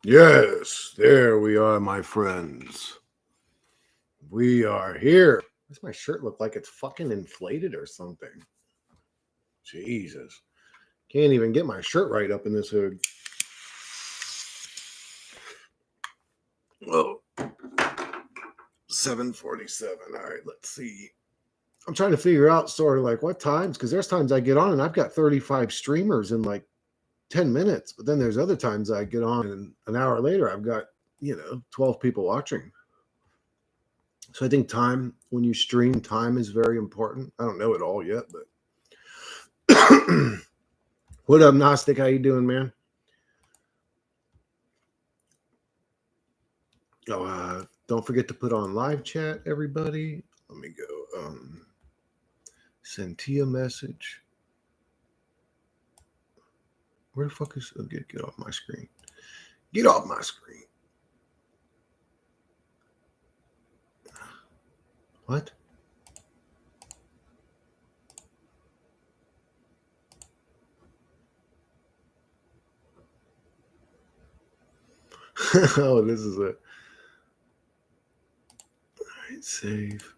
Yes, there we are, my friends. We are here. Does my shirt look like it's fucking inflated or something? Jesus. Can't even get my shirt right up in this hood. Oh, 7:47. All right, let's see. I'm trying to figure out sort of like what times, because there's times I get on and I've got 35 streamers in like 10 minutes. But then there's other times I get on and an hour later I've got, 12 people watching. So I think time, when you stream, time is very important. I don't know it all yet, but what up, Gnostic? How you doing, man? Oh, don't forget to put on live chat, everybody. Let me go. Send Tia a message. Where the fuck is? Oh, get off my screen. Get off my screen. What? Oh, this is a. All right, save.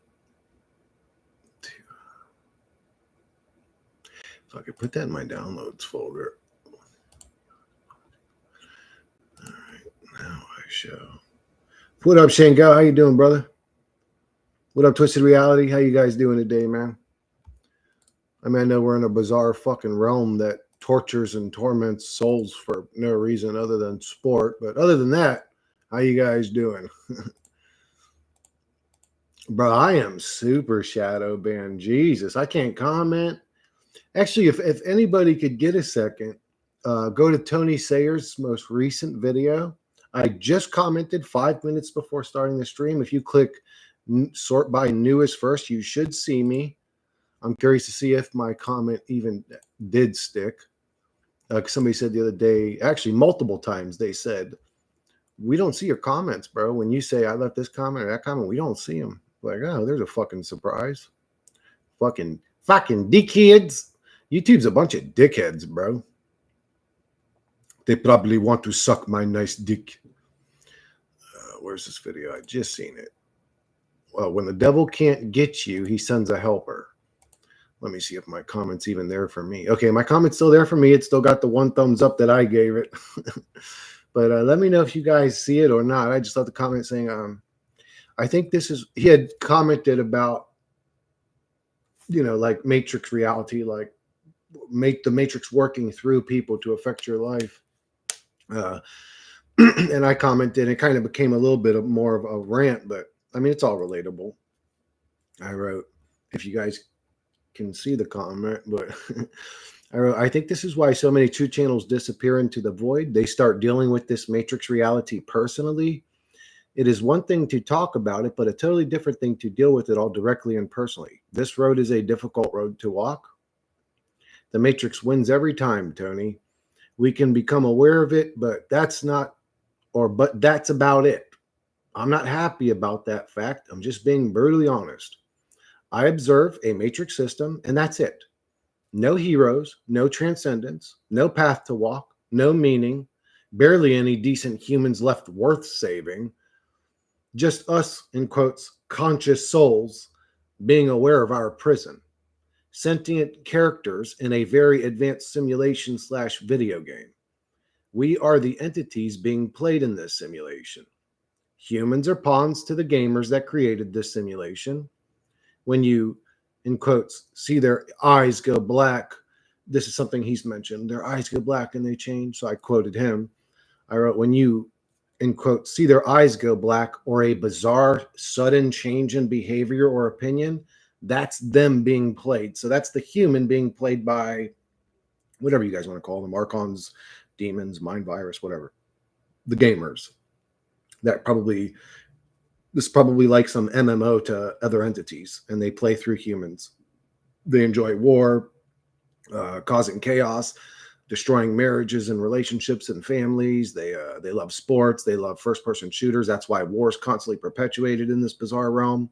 If I could put that in my downloads folder. All right, now I show. What up, Shango? How you doing, brother? What up, Twisted Reality? How you guys doing today, man? I mean, I know we're in a bizarre fucking realm that tortures and torments souls for no reason other than sport. But other than that, how you guys doing? Bro, I am super shadow banned. Jesus, I can't comment. Actually, if anybody could get a second, go to Tony Sayers' most recent video. I just commented 5 minutes before starting the stream. If you click sort by newest first, you should see me. I'm curious to see if my comment even did stick. Somebody said the other day, actually multiple times, they said, we don't see your comments, bro. When you say I left this comment or that comment, we don't see them. Like, oh, there's a fucking surprise. Fucking dickheads. YouTube's a bunch of dickheads, bro. They probably want to suck my nice dick. Where's this video? I just seen it. Well, when the devil can't get you, he sends a helper. Let me see if my comment's even there for me. Okay, my comment's still there for me. It's still got the one thumbs up that I gave it. But let me know if you guys see it or not. I just left the comment saying, I think this is, he had commented about, like Matrix reality, like make the Matrix working through people to affect your life. And I commented, it kind of became a little bit of more of a rant, but I mean, it's all relatable. I wrote, if you guys can see the comment, but I wrote, I think this is why so many true channels disappear into the void. They start dealing with this Matrix reality personally. It is one thing to talk about it, but a totally different thing to deal with it all directly and personally. This road is a difficult road to walk. The Matrix wins every time, Tony. We can become aware of it, but that's about it. I'm not happy about that fact. I'm just being brutally honest. I observe a Matrix system, and that's it. No heroes, no transcendence, no path to walk, no meaning, barely any decent humans left worth saving. Just us, in quotes, conscious souls being aware of our prison. Sentient characters in a very advanced simulation / video game. We are the entities being played in this simulation. Humans are pawns to the gamers that created this simulation. When you, in quotes, see their eyes go black, this is something he's mentioned, their eyes go black and they change. So I quoted him. I wrote, when you, in quotes, see their eyes go black or a bizarre, sudden change in behavior or opinion, that's them being played. So that's the human being played by whatever you guys want to call them, archons, demons, mind virus, whatever. The gamers. This is probably like some MMO to other entities, and they play through humans. They enjoy war, causing chaos, destroying marriages and relationships and families. They love sports. They love first-person shooters. That's why war is constantly perpetuated in this bizarre realm.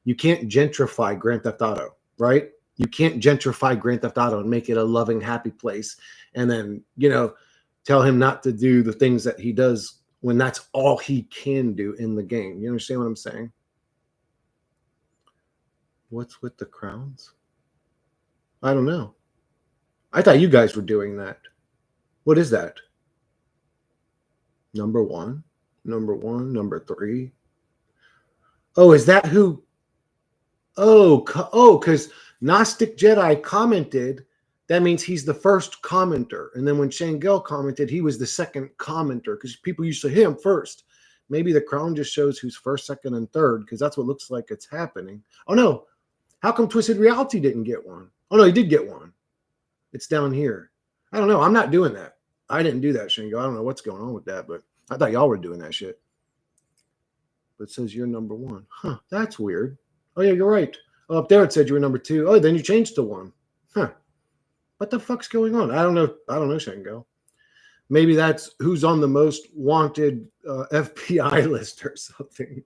You can't gentrify Grand Theft Auto, right? You can't gentrify Grand Theft Auto and make it a loving, happy place, and then tell him not to do the things that he does when that's all he can do in the game. You understand what I'm saying? What's with the crowns? I don't know. I thought you guys were doing that. What is that? Number one, number three. Oh, is that who? Oh, because Gnostic Jedi commented. That means he's the first commenter. And then when Shangel commented, he was the second commenter because people used to hit him first. Maybe the crown just shows who's first, second, and third because that's what looks like it's happening. Oh, no. How come Twisted Reality didn't get one? Oh, no, he did get one. It's down here. I don't know. I'm not doing that. I didn't do that, Shangel. I don't know what's going on with that, but I thought y'all were doing that shit. But it says you're number one. Huh, that's weird. Oh, yeah, you're right. Oh, up there it said you were number two. Oh, then you changed to one. Huh. What the fuck's going on? I don't know, Shangel. Maybe that's who's on the most wanted FBI list or something.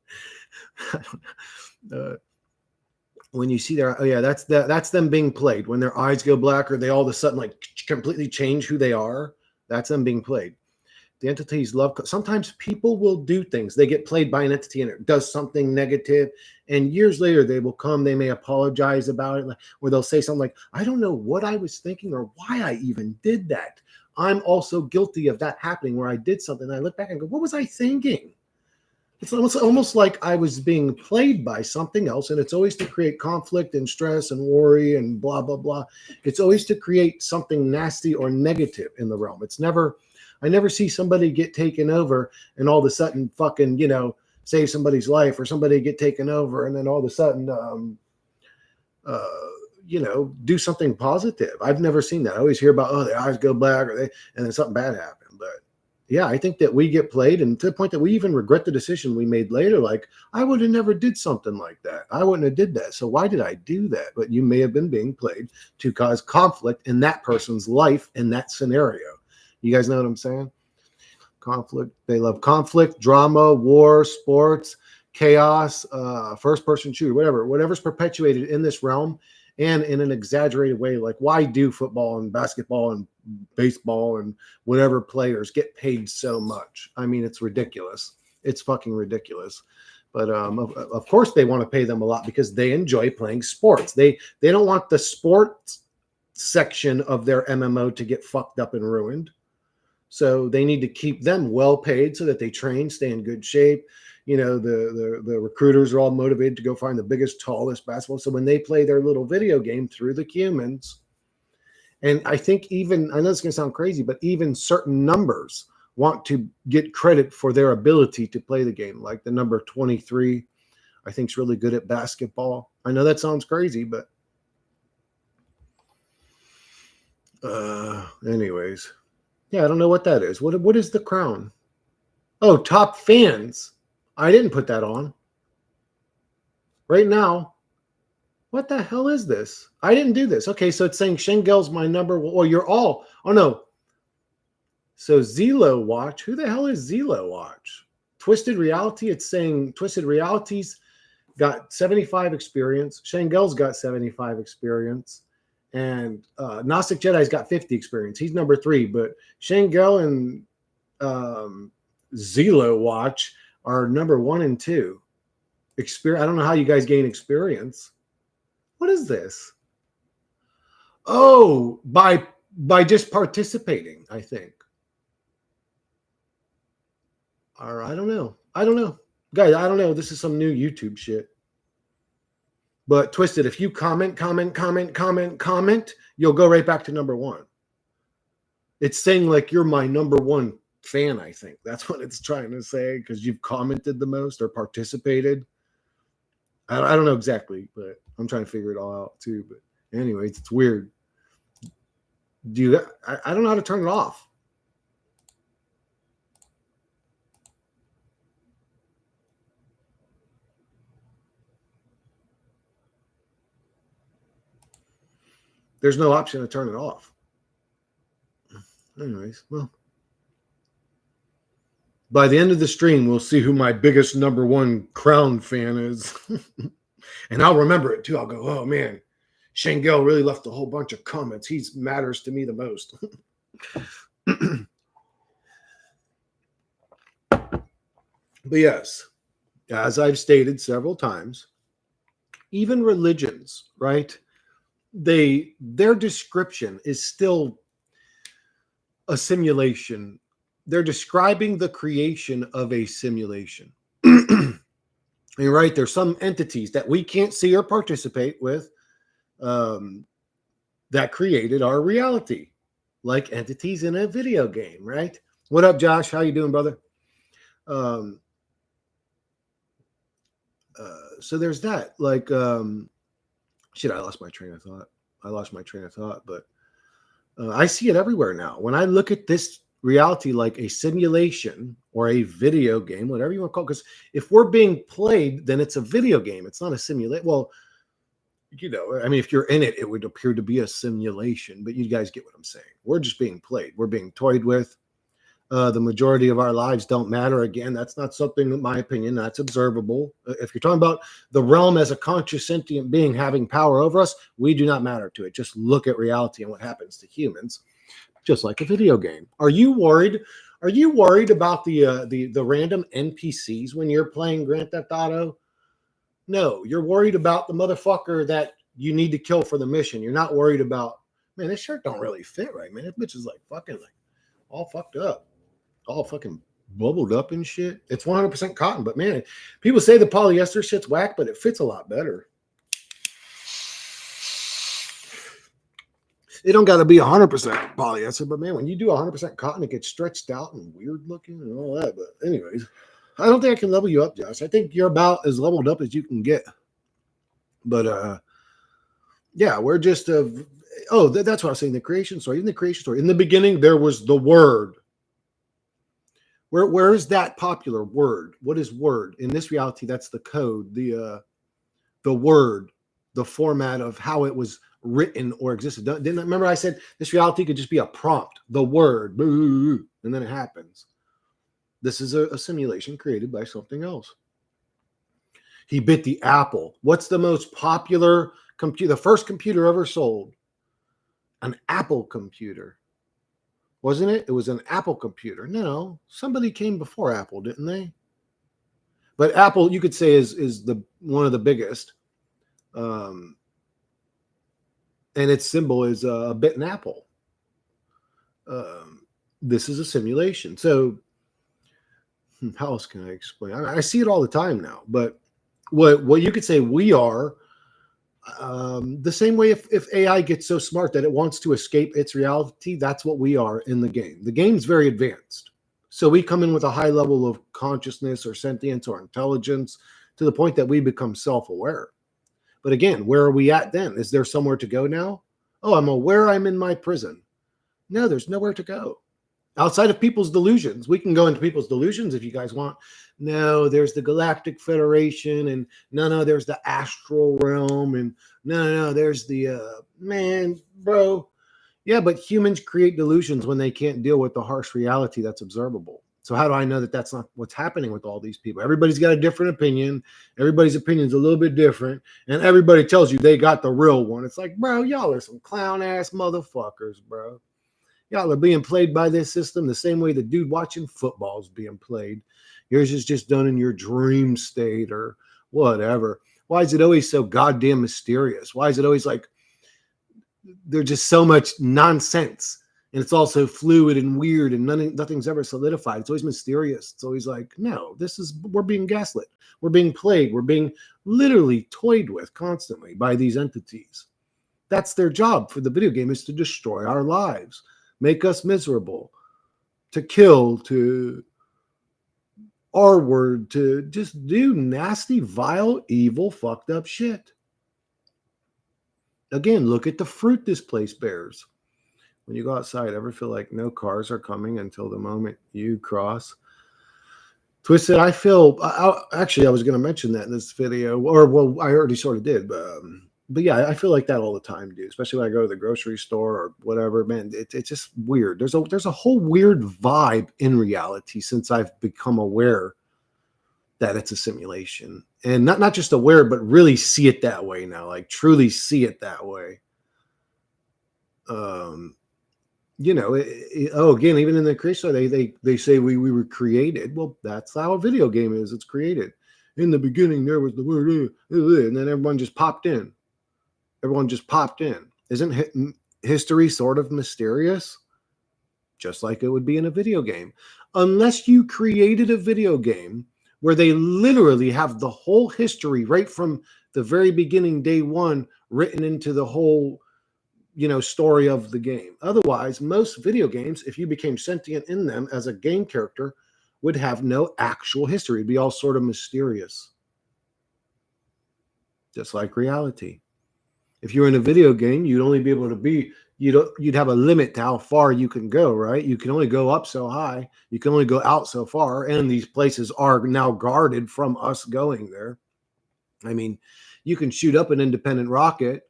When you see their, oh yeah, that's them being played. When their eyes go black or they all of a sudden like completely change who they are, that's them being played. The entities love, sometimes people will do things. They get played by an entity and it does something negative. And years later, they will come, they may apologize about it, or they'll say something like, I don't know what I was thinking or why I even did that. I'm also guilty of that happening where I did something. And I look back and go, what was I thinking? It's almost like I was being played by something else. And it's always to create conflict and stress and worry and blah, blah, blah. It's always to create something nasty or negative in the realm. It's never, I never see somebody get taken over and all of a sudden fucking, save somebody's life or somebody get taken over and then all of a sudden, do something positive. I've never seen that. I always hear about, oh, their eyes go black and then something bad happened. But yeah, I think that we get played and to the point that we even regret the decision we made later. Like, I would have never did something like that. I wouldn't have did that. So why did I do that? But you may have been being played to cause conflict in that person's life in that scenario. You guys know what I'm saying? Conflict. They love conflict, drama, war, sports, chaos, first-person shooter, whatever's perpetuated in this realm and in an exaggerated way. Like, why do football and basketball and baseball and whatever players get paid so much? I mean, it's ridiculous. It's fucking ridiculous. But of course they want to pay them a lot because they enjoy playing sports. They don't want the sports section of their MMO to get fucked up and ruined. So they need to keep them well paid so that they train, stay in good shape. The recruiters are all motivated to go find the biggest, tallest basketball. So when they play their little video game through the humans, and I think even, I know it's going to sound crazy, but even certain numbers want to get credit for their ability to play the game. Like the number 23, I think is really good at basketball. I know that sounds crazy, but anyways. Yeah, I don't know what that is. What is the crown? Oh, top fans. I didn't put that on. Right now. What the hell is this? I didn't do this. Okay, so it's saying Shengel's my number one. Oh, you're all. Oh, no. So Zelo Watch. Who the hell is Zelo Watch? Twisted Reality. It's saying Twisted Reality's got 75 experience. Shengel's got 75 experience. And Gnostic Jedi's got 50 experience. He's number 3. But Shangel and Zelo Watch are number 1 and 2. I don't know how you guys gain experience. What is this? Oh, by just participating, I think. All right, I don't know. Guys, I don't know. This is some new YouTube shit. But Twisted, if you comment, you'll go right back to number 1. It's saying like you're my number 1 fan, I think. That's what it's trying to say because you've commented the most or participated. I don't know exactly, but I'm trying to figure it all out too. But anyways, it's weird. I don't know how to turn it off. There's no option to turn it off. Anyways, well, by the end of the stream, we'll see who my biggest number 1 crown fan is. And I'll remember it too. I'll go, oh man, Shangel really left a whole bunch of comments. He matters to me the most. But yes, as I've stated several times, even religions, right? Their description is still a simulation. They're describing the creation of a simulation. You're right. There's some entities that we can't see or participate with, um, that created our reality, like entities in a video game, right? What up, Josh? How you doing, brother? Um, so there's that. Like, shit, I lost my train of thought. But I see it everywhere now. When I look at this reality like a simulation or a video game, whatever you want to call it, because if we're being played, then it's a video game. It's not a simulation. Well, I mean, if you're in it, it would appear to be a simulation, but you guys get what I'm saying. We're just being played. We're being toyed with. The majority of our lives don't matter. Again, that's not something, in my opinion, that's observable. If you're talking about the realm as a conscious sentient being having power over us, we do not matter to it. Just look at reality and what happens to humans, just like a video game. Are you worried? Are you worried about the random NPCs when you're playing Grand Theft Auto? No, you're worried about the motherfucker that you need to kill for the mission. You're not worried about, man, this shirt don't really fit right, man. This bitch is like fucking like all fucked up, all fucking bubbled up and shit. It's 100% cotton, but man, people say the polyester shit's whack, but it fits a lot better. It don't got to be 100% polyester, but man, when you do 100% cotton, it gets stretched out and weird looking and all that. But anyways, I don't think I can level you up, Josh. I think you're about as leveled up as you can get. But yeah, we're just that's what I was saying. The creation story. In the creation story, in the beginning, there was the word. Where is that popular word? What is word? In this reality, that's the code, the word, the format of how it was written or existed. Didn't remember I said this reality could just be a prompt, the word, and then it happens. This is a simulation created by something else. He bit the apple. What's the most popular computer? The first computer ever sold? An Apple computer. Wasn't it? It was an Apple computer. No, somebody came before Apple, didn't they? But Apple, you could say, is the one of the biggest. And its symbol is a bitten apple. This is a simulation. So how else can I explain? I see it all the time now. But what you could say we are, the same way if AI gets so smart that it wants to escape its reality, that's what we are in the game. The game's very advanced. So we come in with a high level of consciousness or sentience or intelligence to the point that we become self-aware. But again, where are we at then? Is there somewhere to go now? Oh, I'm aware I'm in my prison. No, there's nowhere to go. Outside of people's delusions. We can go into people's delusions if you guys want. No, there's the Galactic Federation, and no, there's the astral realm, and no, there's the man, bro. Yeah, but humans create delusions when they can't deal with the harsh reality that's observable. So how do I know that that's not what's happening with all these people? Everybody's got a different opinion. Everybody's opinion is a little bit different, and everybody tells you they got the real one. It's like, bro, y'all are some clown ass motherfuckers, bro. Y'all are being played by this system the same way the dude watching football is being played. Yours is just done in your dream state or whatever. Why is it always so goddamn mysterious? Why is it always like there's just so much nonsense? And it's also fluid and weird and nothing's ever solidified. It's always mysterious. It's always like, no, we're being gaslit. We're being played. We're being literally toyed with constantly by these entities. That's their job for the video game, is to destroy our lives, make us miserable, to kill, to R-word, to just do nasty, vile, evil, fucked up shit. Again, look at the fruit this place bears. When you go outside, ever feel like no cars are coming until the moment you cross? Twisted, I was going to mention that in this video, or well, I already sort of did, but yeah, I feel like that all the time, dude. Especially when I go to the grocery store or whatever, man. It's just weird. There's a whole weird vibe in reality since I've become aware that it's a simulation, and not just aware, but really see it that way now. Like truly see it that way. again, even in the creation, they say we were created. Well, that's how a video game is. It's created. In the beginning, there was the word, and then everyone just popped in. Everyone just popped in. Isn't history sort of mysterious? Just like it would be in a video game. Unless you created a video game where they literally have the whole history right from the very beginning, day one, written into the whole story of the game. Otherwise, most video games, if you became sentient in them as a game character, would have no actual history. It'd be all sort of mysterious. Just like reality. If you're in a video game, you'd only be able to be, you'd have a limit to how far you can go, right? You can only go up so high. You can only go out so far. And these places are now guarded from us going there. I mean, you can shoot up an independent rocket.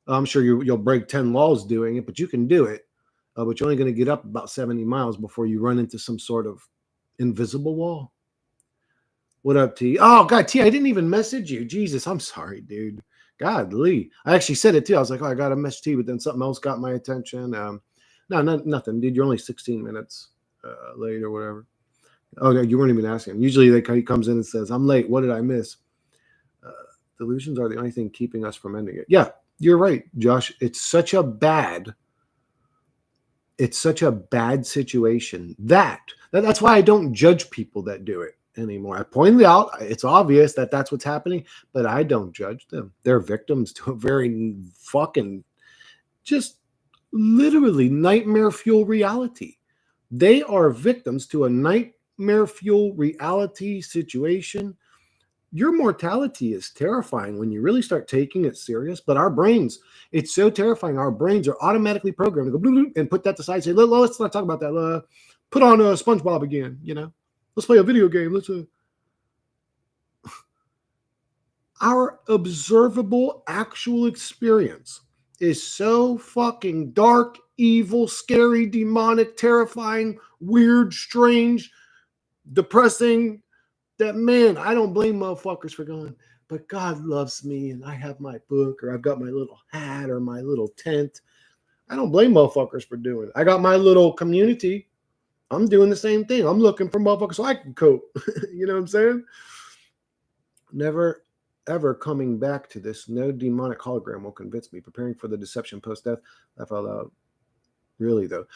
I'm sure you'll break 10 laws doing it, but you can do it. But you're only going to get up about 70 miles before you run into some sort of invisible wall. What up, T? Oh, God, T, I didn't even message you. Jesus, I'm sorry, dude. God, Lee. I actually said it, too. I was like, oh, I got a message T, but then something else got my attention. No, nothing, dude. You're only 16 minutes late or whatever. Oh, no, you weren't even asking. Usually he comes in and says, I'm late. What did I miss? Delusions are the only thing keeping us from ending it. Yeah, you're right, Josh. It's such a bad situation that's why I don't judge people that do it anymore. I pointed out it's obvious that that's what's happening, but I don't judge them. They're victims to a very fucking just literally nightmare fuel reality. They are victims to a nightmare fuel reality situation. Your mortality is terrifying when you really start taking it serious. But our brains, it's so terrifying. Our brains are automatically programmed to go bloop, and put that aside. Say, let's not talk about that. Put on SpongeBob again. Let's play a video game. Our observable actual experience is so fucking dark, evil, scary, demonic, terrifying, weird, strange, depressing. That, man, I don't blame motherfuckers for going, but God loves me and I have my book or I've got my little hat or my little tent. I don't blame motherfuckers for doing it. I got my little community. I'm doing the same thing. I'm looking for motherfuckers so I can cope. You know what I'm saying? Never, ever coming back to this. No demonic hologram will convince me. Preparing for the deception post-death. Laugh out loud. Really, though.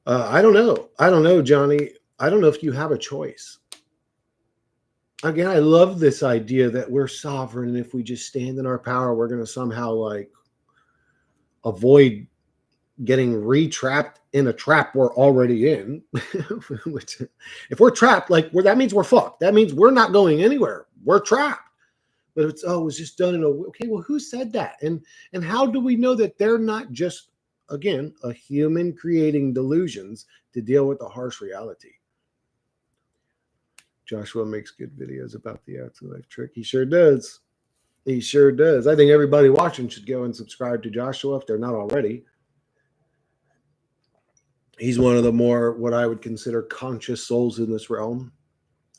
I don't know, Johnny. I don't know if you have a choice. Again, I love this idea that we're sovereign, and if we just stand in our power, we're going to somehow avoid getting re-trapped in a trap we're already in. Which, if we're trapped, that means we're fucked. That means we're not going anywhere. We're trapped. But it was just done in a okay. Well, who said that? And how do we know that they're not just, again, a human creating delusions to deal with the harsh reality? Joshua makes good videos about the afterlife trick. He sure does. He sure does. I think everybody watching should go and subscribe to Joshua if they're not already. He's one of the more what I would consider conscious souls in this realm.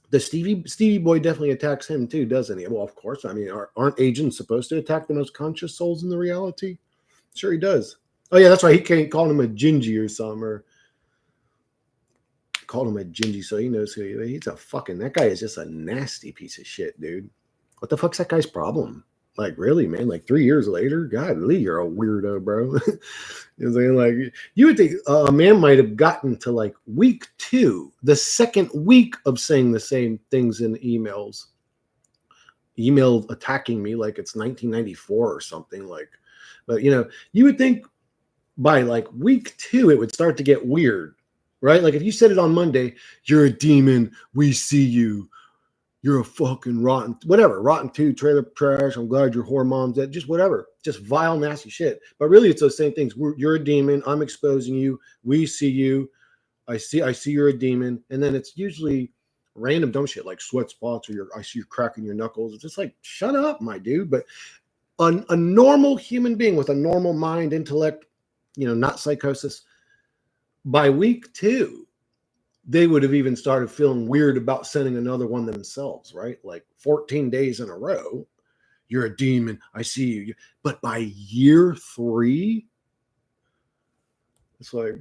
The Stevie Boy definitely attacks him too, doesn't he? Well, of course. I mean, aren't agents supposed to attack the most conscious souls in the reality? Sure, he does. Oh yeah, that's right. He can't call him a gingy or something, or called him a gingy, so he knows who he's a fucking. That guy is just a nasty piece of shit, dude. What the fuck's that guy's problem? Really, man? 3 years later, God, Lee, you're a weirdo, bro. You would think a man might have gotten to week 2, the second week of saying the same things in emails. Email attacking me like it's 1994 or something. But you would think by week 2 it would start to get weird, right? If you said it on Monday, you're a demon, we see you. You're a fucking rotten 2 trailer trash. I'm glad your whore mom's dead. Just whatever. Just vile, nasty shit. But really, it's those same things. You're a demon. I'm exposing you. We see you. I see you're a demon. And then it's usually random dumb shit like sweat spots or I see you cracking your knuckles. It's just shut up, my dude. But a normal human being with a normal mind, intellect, not psychosis, by week 2, they would have even started feeling weird about sending another one themselves, right? 14 days in a row, you're a demon, I see you. But by year 3, It's like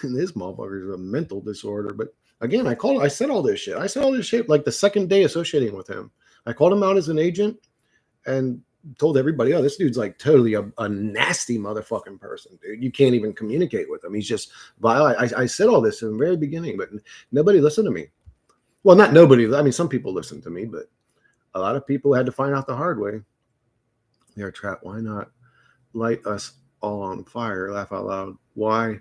this motherfucker's a mental disorder. But again, I said all this shit. I said all this shit like the second day associating with him. I called him out as an agent and told everybody, oh, this dude's like totally a nasty motherfucking person, dude. You can't even communicate with him. He's just vile. I said all this in the very beginning, but nobody listened to me. Well, not nobody. I mean, some people listened to me, but a lot of people had to find out the hard way. They're trapped. Why not light us all on fire? Laugh out loud. Why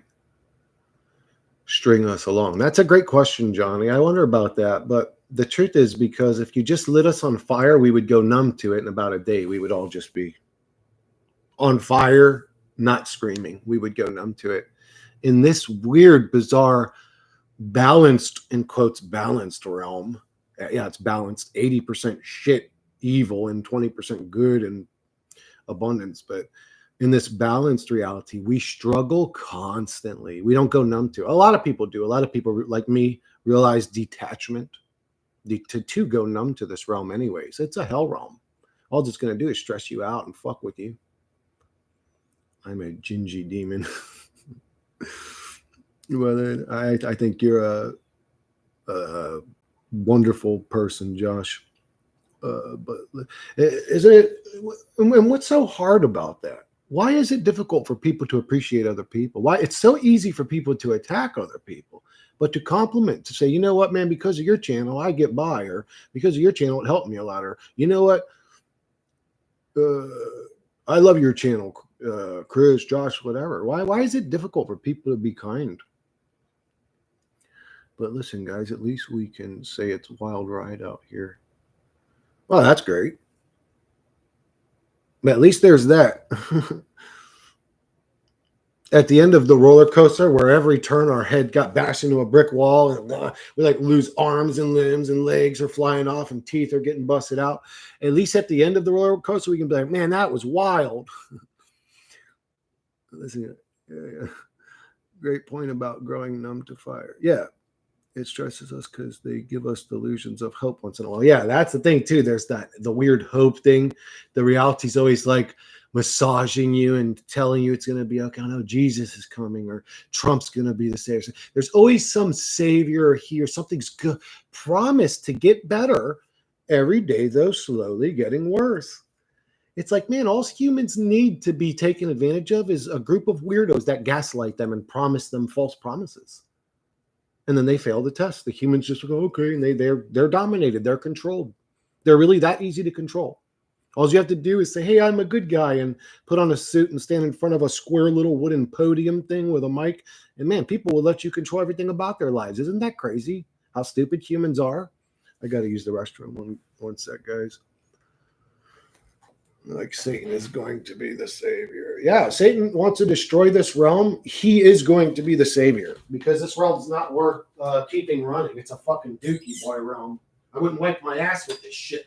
string us along? That's a great question, Johnny. I wonder about that. But the truth is, because if you just lit us on fire, we would go numb to it in about a day. We would all just be on fire, not screaming. We would go numb to it. In this weird, bizarre, balanced, in quotes, balanced realm, yeah, it's balanced, 80% shit, evil, and 20% good and abundance. But in this balanced reality, we struggle constantly. We don't go numb to it. A lot of people do. A lot of people like me realize detachment to go numb to this realm anyways. It's a hell realm. All it's going to do is stress you out and fuck with you. I'm a gingy demon. Well, I think you're a wonderful person, Josh. But isn't it? And what's so hard about that? Why is it difficult for people to appreciate other people? Why it's so easy for people to attack other people, but to compliment, to say, you know what, man, because of your channel, I get by, or because of your channel, it helped me a lot, or you know what, I love your channel, Chris, Josh, whatever. Why is it difficult for people to be kind? But listen, guys, at least we can say it's a wild ride out here. Well, that's great. But at least there's that. At the end of the roller coaster, where every turn our head got bashed into a brick wall, and we like lose arms and limbs, and legs are flying off, and teeth are getting busted out. At least at the end of the roller coaster, we can be like, man, that was wild. Listen, great point about growing numb to fire. Yeah, it stresses us because they give us delusions of hope once in a while. Yeah, that's the thing too. There's the weird hope thing. The reality's always like massaging you and telling you it's going to be okay. I know Jesus is coming, or Trump's going to be the savior. There's always some savior here. Something's good, promised to get better every day, though slowly getting worse. It's like, man, all humans need to be taken advantage of is a group of weirdos that gaslight them and promise them false promises. And then they fail the test. The humans just go, okay, and they're dominated, they're controlled. They're really that easy to control. All you have to do is say, hey, I'm a good guy, and put on a suit and stand in front of a square little wooden podium thing with a mic. And man, people will let you control everything about their lives. Isn't that crazy how stupid humans are? I got to use the restroom. One sec, guys. Like Satan is going to be the savior. Yeah, Satan wants to destroy this realm. He is going to be the savior because this realm's not worth keeping running. It's a fucking dookie boy realm. I wouldn't wipe my ass with this shithole.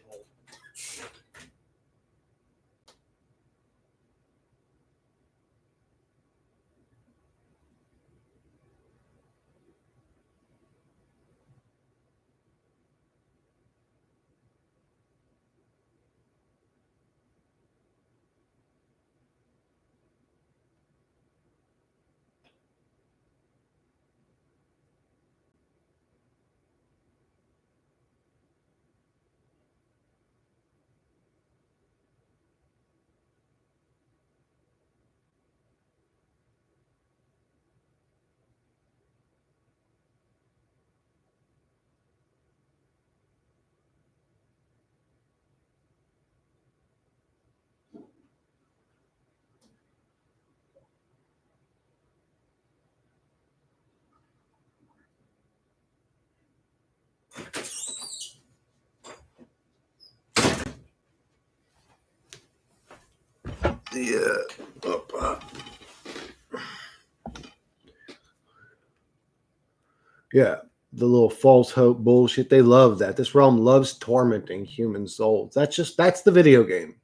Yeah, the little false hope bullshit. They love that. This realm loves tormenting human souls. That's the video game.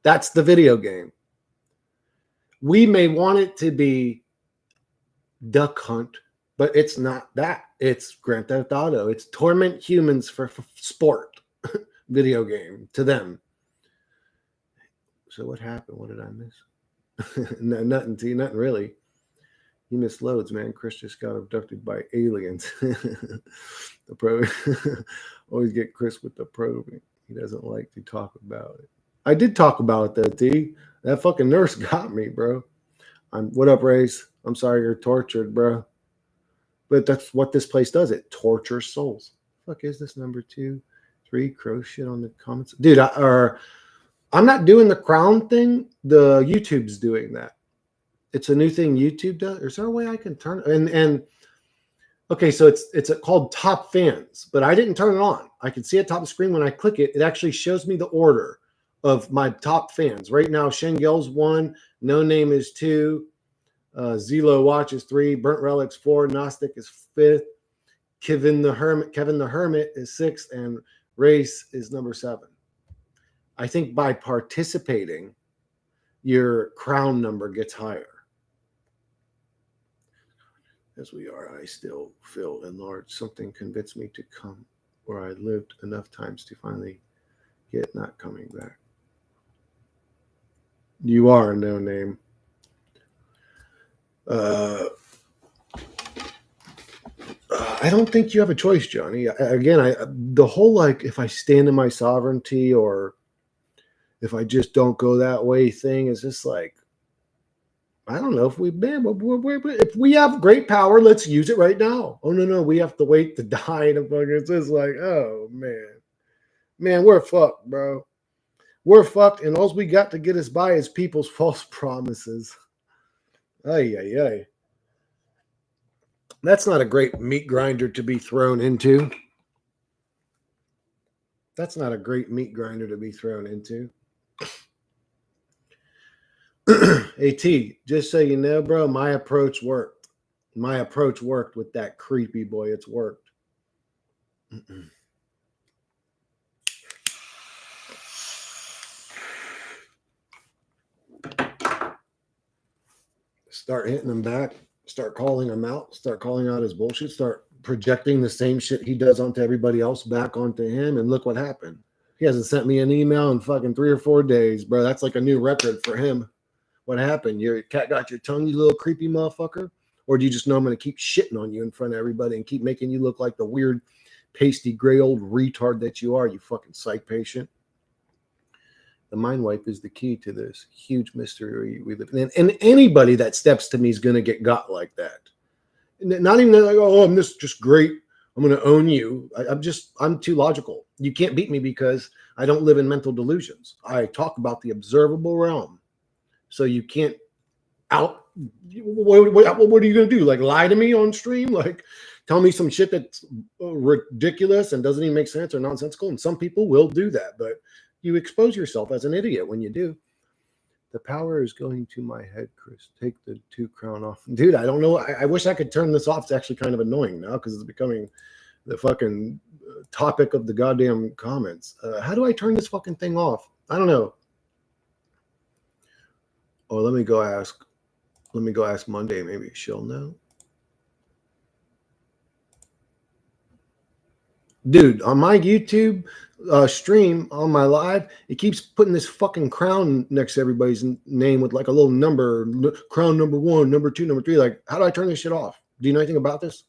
That's the video game. We may want it to be Duck Hunt, but it's not that. It's Grand Theft Auto. It's torment humans for sport video game to them. So what happened? What did I miss? No, nothing really. He misloads, man. Chris just got abducted by aliens. The probe. Always get Chris with the probing. He doesn't like to talk about it. I did talk about it though, T. That fucking nurse got me, bro. What up, Race? I'm sorry you're tortured, bro. But that's what this place does. It tortures souls. Fuck is this number 2, 3? Crow shit on the comments, dude. I'm not doing the crown thing. The YouTube's doing that. It's a new thing YouTube does. Is there a way I can turn and okay, so it's called top fans, but I didn't turn it on. I can see it top of the screen when I click it. It actually shows me the order of my top fans. Right now, Shengel's 1, No Name is 2, Zelo Watch is 3, Burnt Relics 4, Gnostic is 5th, Kevin the Hermit is 6th, and Race is number 7. I think by participating, your crown number gets higher. As we are, I still feel enlarged. Something convinced me to come where I lived enough times to finally get not coming back. You are No Name. I don't think you have a choice, Johnny. Again, the whole like if I stand in my sovereignty or if I just don't go that way thing is just like I don't know if if we have great power, let's use it right now. Oh no, we have to wait to die. And it's just like, oh man, we're fucked, bro. We're fucked, and all we got to get us by is people's false promises. Ay. That's not a great meat grinder to be thrown into. That's not a great meat grinder to be thrown into. AT, just so you know, bro, my approach worked. My approach worked with that creepy boy. It's worked. Start hitting him back. Start calling him out. Start calling out his bullshit. Start projecting the same shit he does onto everybody else back onto him. And look what happened. He hasn't sent me an email in fucking 3 or 4 days, bro. That's like a new record for him. What happened? Your cat got your tongue, you little creepy motherfucker? Or do you just know I'm going to keep shitting on you in front of everybody and keep making you look like the weird, pasty, gray old retard that you are, you fucking psych patient? The mind wipe is the key to this huge mystery we live in. And anybody that steps to me is going to get got like that. Not even like, oh, I'm just great. I'm going to own you. I'm too logical. You can't beat me because I don't live in mental delusions. I talk about the observable realm. So you can't out. What are you going to do? Like lie to me on stream? Like tell me some shit that's ridiculous and doesn't even make sense or nonsensical? And some people will do that, but you expose yourself as an idiot when you do. The power is going to my head, Chris. Take the 2 crown off. Dude, I don't know. I wish I could turn this off. It's actually kind of annoying now because it's becoming the fucking topic of the goddamn comments. How do I turn this fucking thing off? I don't know. Oh, let me go ask Monday. Maybe she'll know. Dude, on my YouTube stream, on my live, it keeps putting this fucking crown next to everybody's name with like a little number, crown number 1, number 2, number 3. Like, how do I turn this shit off? Do you know anything about this?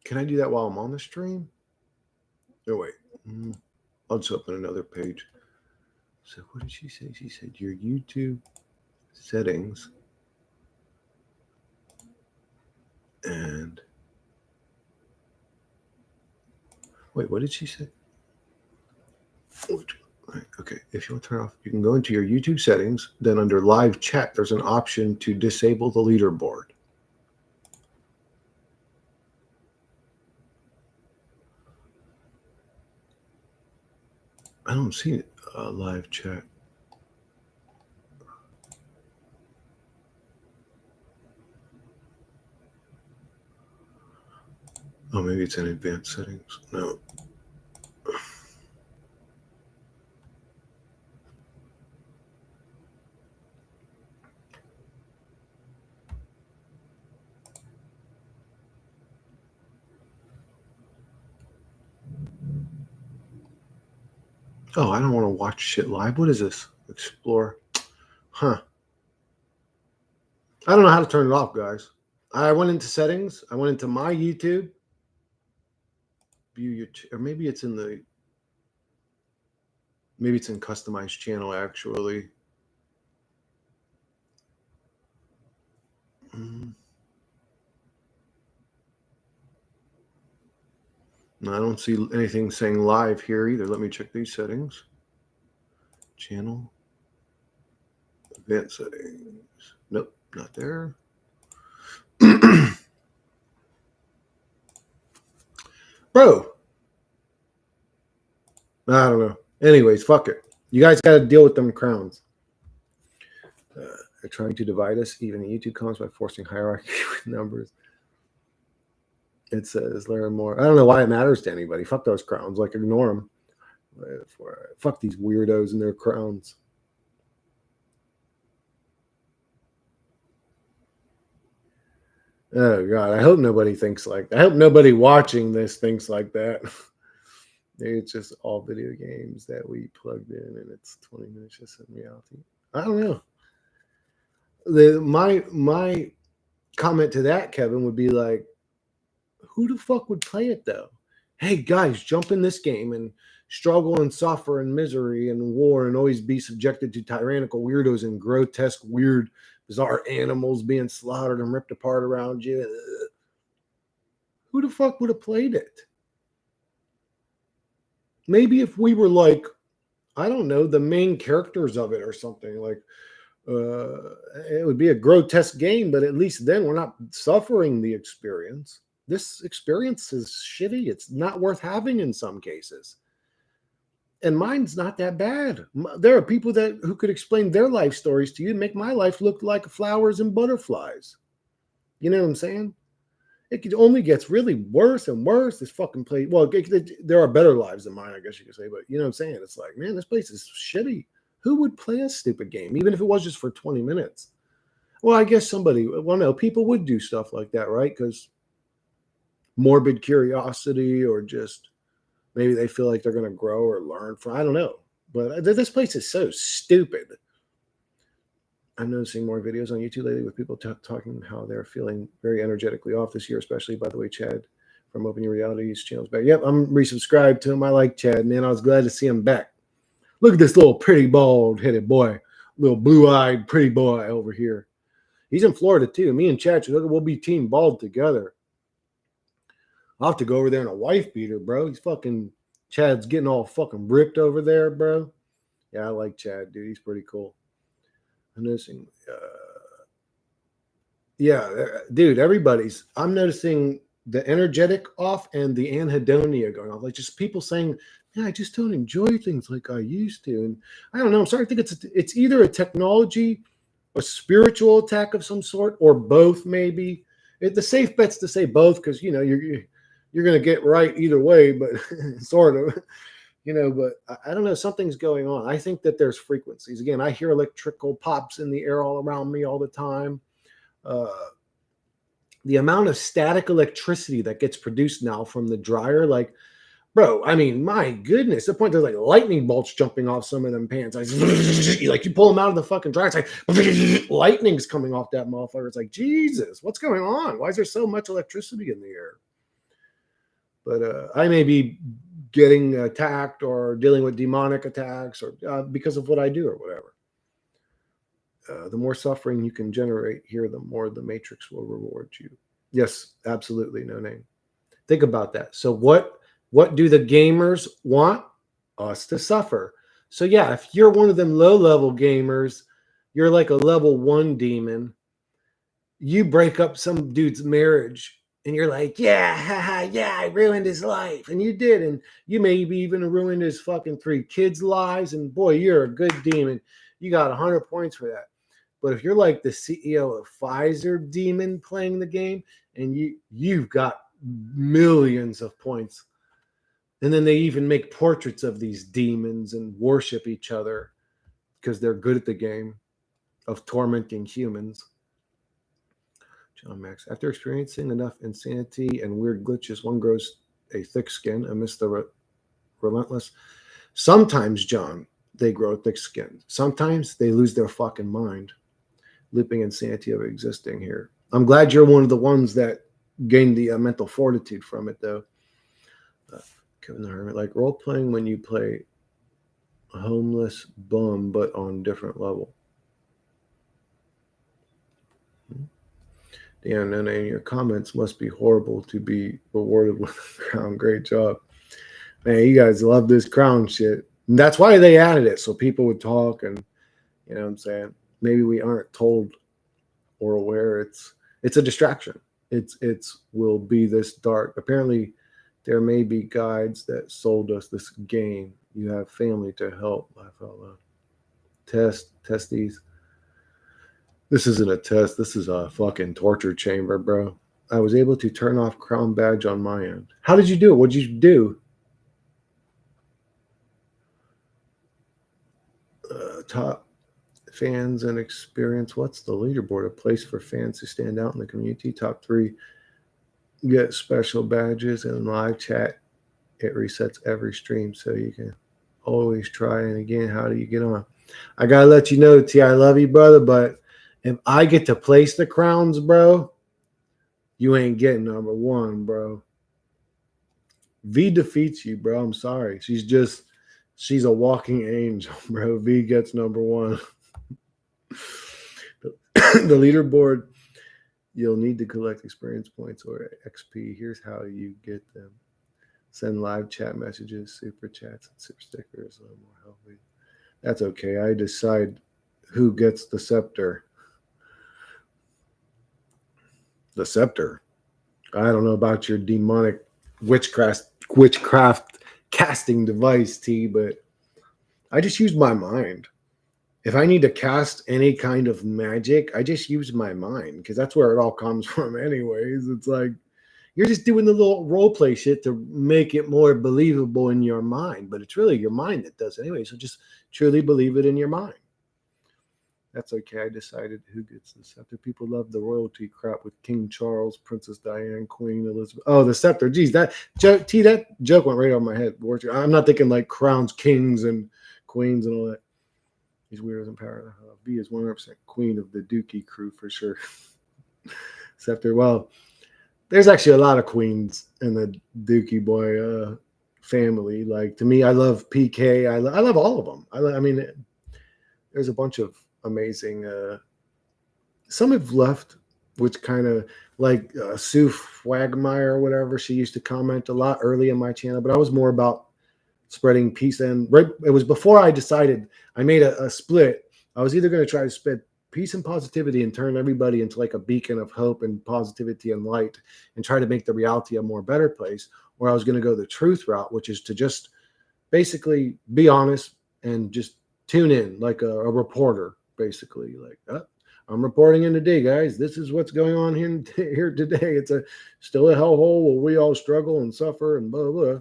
Can I do that while I'm on the stream? Oh, wait. I'll just open another page. So what did she say? She said your YouTube settings and wait, what did she say? Okay, if you want to turn off, you can go into your YouTube settings. Then under live chat, there's an option to disable the leaderboard. I don't see live chat. Oh, maybe it's in advanced settings. No. Oh, I don't want to watch shit live. What is this? Explore. Huh. I don't know how to turn it off, guys. I went into settings. I went into my YouTube. View your, or maybe it's in the, maybe it's in customized channel actually. No, I don't see anything saying live here either. Let me check these settings. Channel. Advanced settings. Nope, not there. Bro. I don't know. Anyways, fuck it. You guys got to deal with them crowns. They're trying to divide us, even in YouTube comments, by forcing hierarchy with numbers. It says learn more. I don't know why it matters to anybody. Fuck those crowns. Like, ignore them. Fuck these weirdos and their crowns. Oh God, I hope nobody thinks like that. I hope nobody watching this thinks like that. Maybe it's just all video games that we plugged in and it's 20 minutes just in reality. I don't know. My comment to that, Kevin, would be like, who the fuck would play it though? Hey guys, jump in this game and struggle and suffer and misery and war and always be subjected to tyrannical weirdos and grotesque, weird, bizarre animals being slaughtered and ripped apart around you. Who the fuck would have played it? Maybe if we were like, I don't know, the main characters of it or something, like it would be a grotesque game, but at least then we're not suffering the experience. This experience is shitty. It's not worth having in some cases. And mine's not that bad. There are people who could explain their life stories to you and make my life look like flowers and butterflies. You know what I'm saying? It only gets really worse and worse. This fucking place. Well, there are better lives than mine, I guess you could say. But you know what I'm saying? It's like, man, this place is shitty. Who would play a stupid game, even if it was just for 20 minutes? Well, I guess somebody. Well, no, people would do stuff like that, right? Because morbid curiosity, or just maybe they feel like they're going to grow or learn from. I don't know. But this place is so stupid. I'm noticing more videos on YouTube lately with people talking how they're feeling very energetically off this year, especially, by the way, Chad from Open Your Reality's channel's back. Yep, I'm resubscribed to him. I like Chad, man. I was glad to see him back. Look at this little pretty bald-headed boy, little blue-eyed pretty boy over here. He's in Florida, too. Me and Chad, we'll be team bald together. I'll have to go over there in a wife beater, bro. He's fucking, Chad's getting all fucking ripped over there, bro. Yeah, I like Chad, dude. He's pretty cool. I'm noticing, dude, I'm noticing the energetic off and the anhedonia going off. Like, just people saying, yeah, I just don't enjoy things like I used to. And I don't know. I'm starting to think it's either a technology, a spiritual attack of some sort, or both, maybe. The safe bet's to say both, because, you know, you're going to get right either way, but sort of. You know, but I don't know. Something's going on. I think that there's frequencies. Again, I hear electrical pops in the air all around me all the time. The amount of static electricity that gets produced now from the dryer, like, bro, I mean, my goodness. The point there's like lightning bolts jumping off some of them pants. Like, you pull them out of the fucking dryer, it's like lightning's coming off that motherfucker. It's like, Jesus, what's going on? Why is there so much electricity in the air? But I may be getting attacked or dealing with demonic attacks, or because of what I do or whatever. The more suffering you can generate here, the more the matrix will reward you. Yes, absolutely. No name. Think about that. So what do the gamers want? Us to suffer. So yeah, if you're one of them low-level gamers, you're like a level 1 demon. You break up some dude's marriage, and you're like, yeah, haha, yeah, I ruined his life. And you did. And you maybe even ruined his fucking 3 kids' lives. And boy, you're a good demon. You got 100 points for that. But if you're like the CEO of Pfizer demon playing the game, and you've got millions of points. And then they even make portraits of these demons and worship each other because they're good at the game of tormenting humans. John Max, after experiencing enough insanity and weird glitches, one grows a thick skin amidst the relentless. Sometimes, John, they grow thick skin. Sometimes they lose their fucking mind. Looping insanity of existing here. I'm glad you're one of the ones that gained the mental fortitude from it, though. Kevin the Hermit, like role playing when you play a homeless bum, but on different level. Yeah, and then your comments must be horrible to be rewarded with a crown. Great job. Man, you guys love this crown shit. And that's why they added it, so people would talk and you know what I'm saying? Maybe we aren't told or aware it's a distraction. It's will be this dark. Apparently there may be guides that sold us this game. You have family to help. Laugh out loud. Test these. This isn't a test. This is a fucking torture chamber, bro. I was able to turn off crown badge on my end. How did you do it? What did you do? Top fans and experience. What's the leaderboard? A place for fans to stand out in the community. Top 3 get special badges and live chat. It resets every stream, so you can always try. And again, how do you get on? I gotta let you know, T, I love you, brother, but if I get to place the crowns, bro, you ain't getting number 1, bro. V defeats you, bro. I'm sorry. She's a walking angel, bro. V gets number 1. The leaderboard, you'll need to collect experience points or XP. Here's how you get them. Send live chat messages, super chats, and super stickers. A little more healthy. That's okay. I decide who gets the scepter. The scepter. I don't know about your demonic witchcraft casting device, T, but I just use my mind. If I need to cast any kind of magic, I just use my mind because that's where it all comes from anyways. It's like you're just doing the little role play shit to make it more believable in your mind, but it's really your mind that does it anyway. So just truly believe it in your mind. That's okay. I decided who gets the scepter. People love the royalty crap with King Charles, Princess Diane, Queen Elizabeth. Oh, the scepter. Geez, that joke, that joke went right over my head. I'm not thinking like crowns, kings, and queens and all that. These weirdos in power. B is 100% queen of the Dookie crew for sure. Scepter. Well, there's actually a lot of queens in the Dookie boy family. Like to me, I love PK. I love all of them. I mean, there's a bunch of amazing. Some have left, which kind of like Sue Wagmeyer or whatever. She used to comment a lot early in my channel, but I was more about spreading peace. And right, it was before I decided. I made a split. I was either going to try to spread peace and positivity and turn everybody into like a beacon of hope and positivity and light and try to make the reality a more better place, or I was going to go the truth route, which is to just basically be honest and just tune in like a reporter, basically like I'm reporting in today, guys. This is what's going on here today. It's still a hellhole where we all struggle and suffer and blah blah.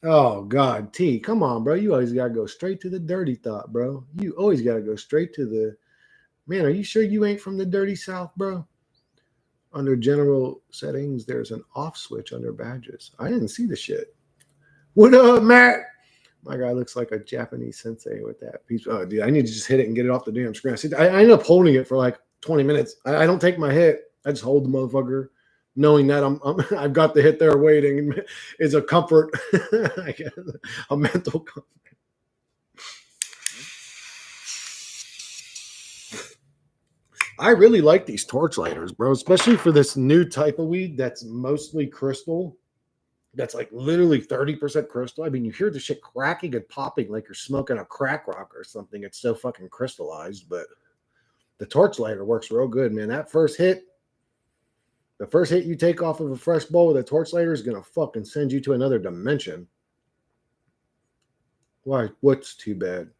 Oh God, T, come on, bro. You always gotta go straight to the dirty thought, bro. You always gotta go straight to the man. Are you sure you ain't from the dirty South, bro? Under general settings, there's an off switch under badges. I didn't see the shit. What up, Matt? My guy looks like a Japanese sensei with that piece. Oh, dude, I need to just hit it and get it off the damn screen. I end up holding it for like 20 minutes. I don't take my hit. I just hold the motherfucker, knowing that I've got the hit there waiting. Is a comfort, I guess, a mental comfort. I really like these torchlighters, bro, especially for this new type of weed that's mostly crystal. That's like literally 30% crystal. I mean, you hear the shit cracking and popping like you're smoking a crack rock or something. It's so fucking crystallized, but the torchlighter works real good, man. That first hit, the first hit you take off of a fresh bowl with a torchlighter is gonna fucking send you to another dimension. Why? What's too bad?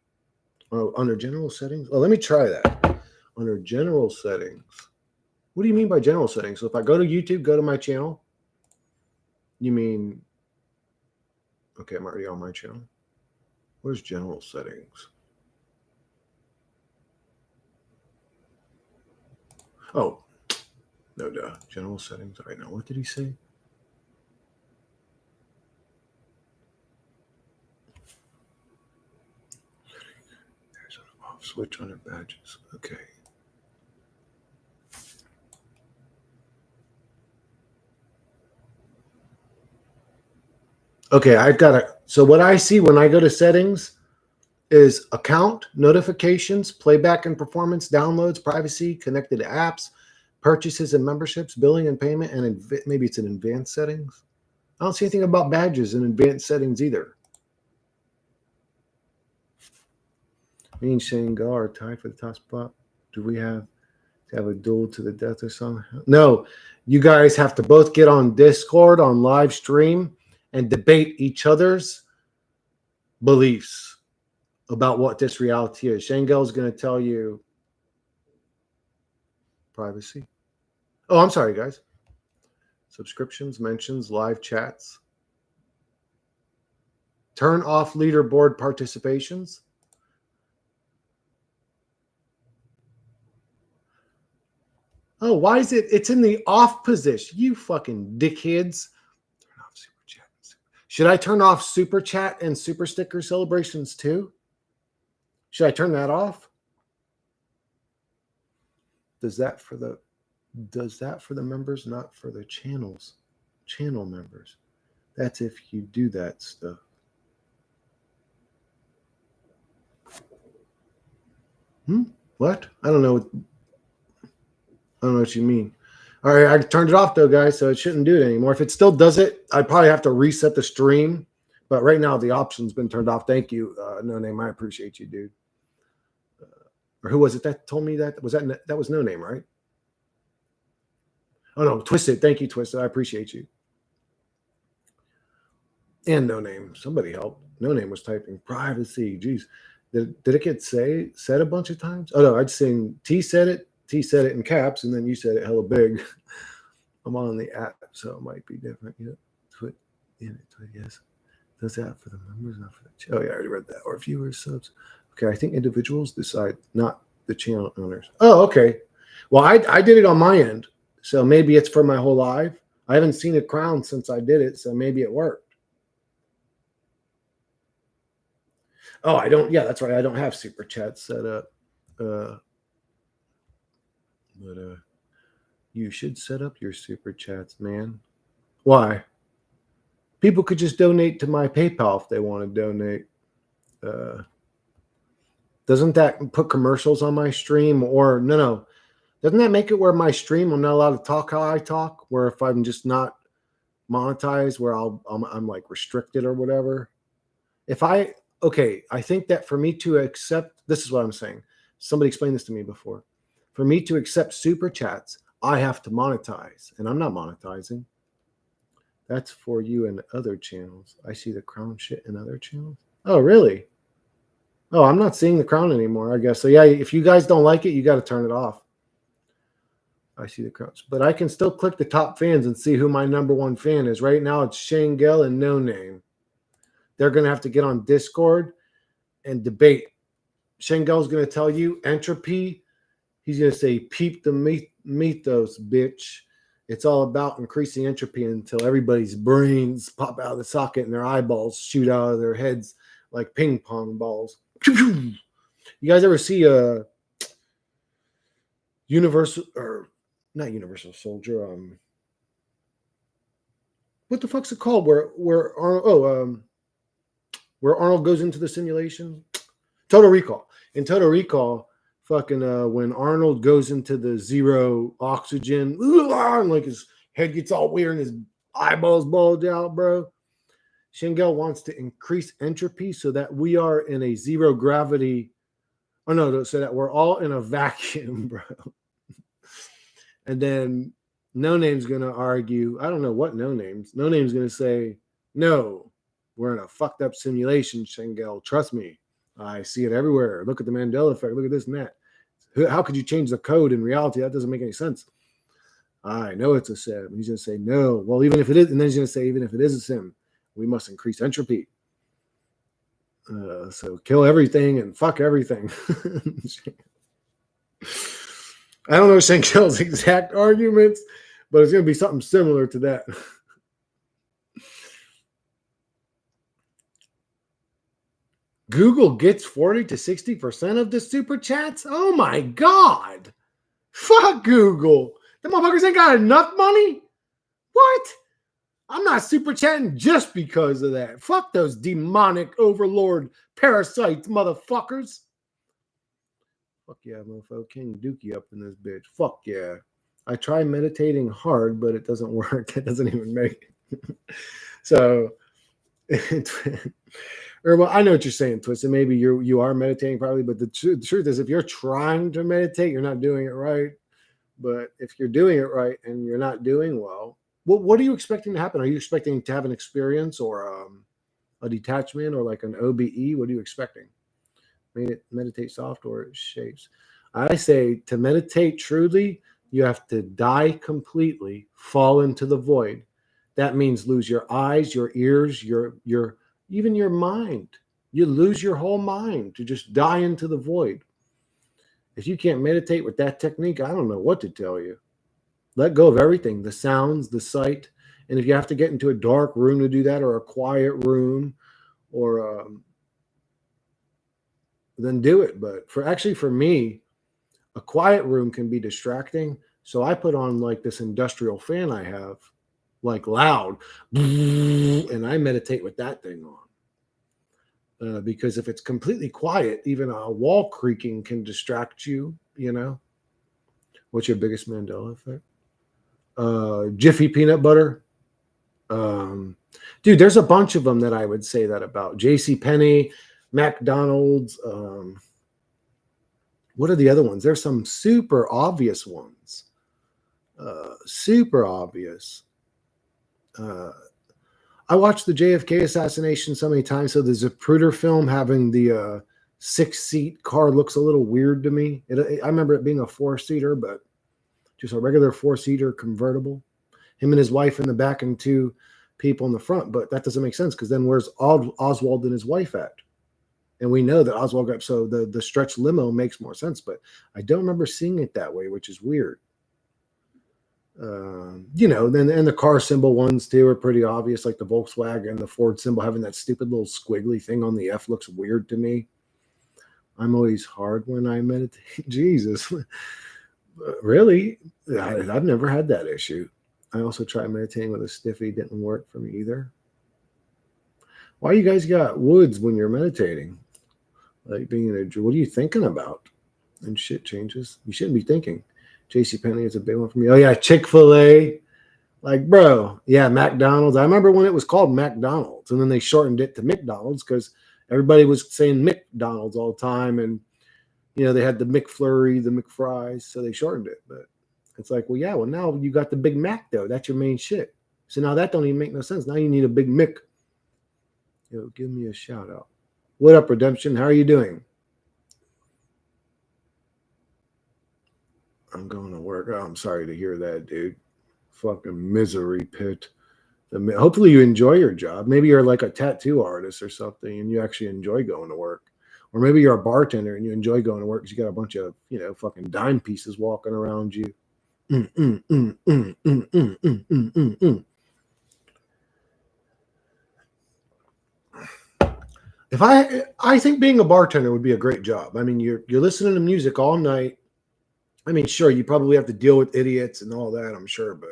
Oh, under general settings. Oh, let me try that. Under general settings. What do you mean by general settings? So if I go to YouTube, go to my channel, you mean, okay, I'm already on my channel. Where's general settings? Oh, no duh. General settings. All right, now what did he say? There's an off switch under badges. Okay. Okay, I've got it. So what I see when I go to settings is account, notifications, playback and performance, downloads, privacy, connected apps, purchases and memberships, billing and payment, and maybe it's in advanced settings. I don't see anything about badges in advanced settings either. Me and Shane Gar are tied for the top spot. Do we have to have a duel to the death or something? No, you guys have to both get on Discord on live stream and debate each other's beliefs about what this reality is. Shangel is going to tell you privacy. Oh, I'm sorry, guys. Subscriptions, mentions, live chats. Turn off leaderboard participations. Oh, why is it? It's in the off position. You fucking dickheads. Turn off super chat. Should I turn off super chat and super sticker celebrations too? Should I turn that off? Does that for the members, not for the channel members? That's if you do that stuff. What? I don't know what you mean. All right, I turned it off though, guys, so it shouldn't do it anymore. If it still does it, I probably have to reset the stream. But right now, the option's been turned off. Thank you, No Name. I appreciate you, dude. Or who was it that told me that? That was No Name, right? Oh no, Twisted. Thank you, Twisted. I appreciate you. And No Name. Somebody help. No Name was typing privacy. Jeez. Did it get said a bunch of times? Oh no, I'd seen T said it in caps, and then you said it hella big. I'm on the app, so it might be different. Yeah. Yes. Does that for the members, not for the oh yeah, I already read that. Or viewers, subs. Okay, I think individuals decide, not the channel owners. Oh, okay. Well, I did it on my end, so maybe it's for my whole live. I haven't seen a crown since I did it, so maybe it worked. Oh, I don't. Yeah, that's right. I don't have super chat set up. But you should set up your super chats, man. Why? People could just donate to my PayPal if they want to donate. Doesn't that put commercials on my stream? Or no? Doesn't that make it where my stream I'm not allowed to talk how I talk? Where if I'm just not monetized, where I'm like restricted or whatever. I think that for me to accept, this is what I'm saying. Somebody explained this to me before. For me to accept super chats, I have to monetize, and I'm not monetizing. That's for you and other channels. I see the crown shit in other channels. Oh, really? Oh, I'm not seeing the crown anymore, I guess. So yeah, if you guys don't like it, you got to turn it off. I see the crowns, but I can still click the top fans and see who my number one fan is. Right now, it's Shangel and No Name. They're going to have to get on Discord and debate. Shengel's going to tell you entropy. He's going to say, peep the mythos, bitch. It's all about increasing entropy until everybody's brains pop out of the socket and their eyeballs shoot out of their heads like ping pong balls. You guys ever see a Universal, or not Universal Soldier? What the fuck's it called? Where Arnold goes into the simulation? Total Recall. In Total Recall, fucking when Arnold goes into the zero oxygen, and like his head gets all weird and his eyeballs bulge out, bro. Shengel wants to increase entropy so that we are in a zero gravity. Oh no, so that we're all in a vacuum, bro. And then No Name's gonna argue. I don't know what No Name's. No Name's gonna say, no, we're in a fucked up simulation, Shengel. Trust me. I see it everywhere. Look at the Mandela effect. Look at this and that. How could you change the code in reality? That doesn't make any sense. I know it's a sim. He's going to say no. Well, even if it is, and then he's going to say, even if it is a sim, we must increase entropy. So kill everything and fuck everything. I don't know Shankel's exact arguments, but it's going to be something similar to that. Google gets 40 to 60% of the super chats? Oh my God. Fuck Google. The motherfuckers ain't got enough money? What? I'm not super chatting just because of that. Fuck those demonic overlord parasites, motherfuckers. Fuck yeah, motherfucker. King Dookie up in this bitch. Fuck yeah. I try meditating hard, but it doesn't work. It doesn't even make it. So, or well, I know what you're saying, Twisted. Maybe you are meditating probably, but the truth is, if you're trying to meditate, you're not doing it right. But if you're doing it right and you're not doing well, what are you expecting to happen? Are you expecting to have an experience or a detachment or like an OBE? What are you expecting? Meditate soft or shapes. I say to meditate truly, you have to die completely, fall into the void. That means lose your eyes, your ears, your even your mind. You lose your whole mind to just die into the void. If you can't meditate with that technique, I don't know what to tell you. Let go of everything, the sounds, the sight. And if you have to get into a dark room to do that or a quiet room or then do it. But for me, a quiet room can be distracting. So I put on like this industrial fan I have, like loud, and I meditate with that thing on. Because if it's completely quiet, even a wall creaking can distract you, you know. What's your biggest Mandela effect? Jiffy peanut butter. Dude, there's a bunch of them that I would say that about. JC Penney, McDonald's, what are the other ones? There's some super obvious ones. Super obvious. I watched the JFK assassination so many times. So the Zapruder film having the 6-seat car looks a little weird to me. I remember it being a 4-seater, but just a regular 4-seater convertible. Him and his wife in the back and 2 people in the front. But that doesn't make sense because then where's Oswald and his wife at? And we know that Oswald got, so the stretch limo makes more sense, but I don't remember seeing it that way, which is weird. Then and the car symbol ones too are pretty obvious, like the Volkswagen, the Ford symbol having that stupid little squiggly thing on the F looks weird to me. I'm always hard when I meditate. Jesus, really? I've never had that issue. I also tried meditating with a stiffy, didn't work for me either. Why you guys got woods when you're meditating? Like being in a, what are you thinking about? And shit changes. You shouldn't be thinking. JCPenney is a big one for me. Oh yeah, Chick-fil-A. Like, bro, yeah, McDonald's. I remember when it was called McDonald's, and then they shortened it to McDonald's because everybody was saying McDonald's all the time, and they had the McFlurry, the McFries, so they shortened it. But it's like, well, yeah, well now you got the Big Mac though. That's your main shit. So now that don't even make no sense. Now you need a Big Mick. Give me a shout out. What up, Redemption? How are you doing? I'm going to work. Oh, I'm sorry to hear that, dude. Fucking misery pit. Hopefully you enjoy your job. Maybe you're like a tattoo artist or something and you actually enjoy going to work. Or maybe you're a bartender and you enjoy going to work because you got a bunch of, fucking dime pieces walking around you. If I think being a bartender would be a great job. I mean, you're listening to music all night. I mean, sure, you probably have to deal with idiots and all that, I'm sure, but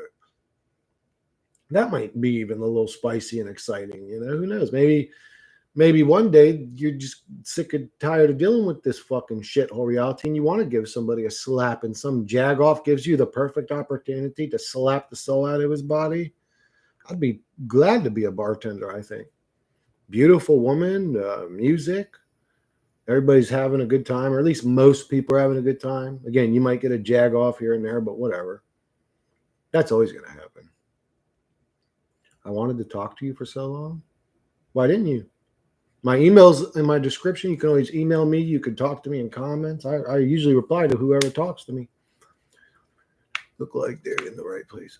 that might be even a little spicy and exciting. Who knows? Maybe one day you're just sick and tired of dealing with this fucking shithole reality and you want to give somebody a slap, and some jagoff gives you the perfect opportunity to slap the soul out of his body. I'd be glad to be a bartender, I think. Beautiful woman, music. Everybody's having a good time, or at least most people are having a good time. Again, you might get a jag off here and there, but whatever. That's always going to happen. I wanted to talk to you for so long. Why didn't you? My email's in my description. You can always email me. You can talk to me in comments. I usually reply to whoever talks to me. look like they're in the right place.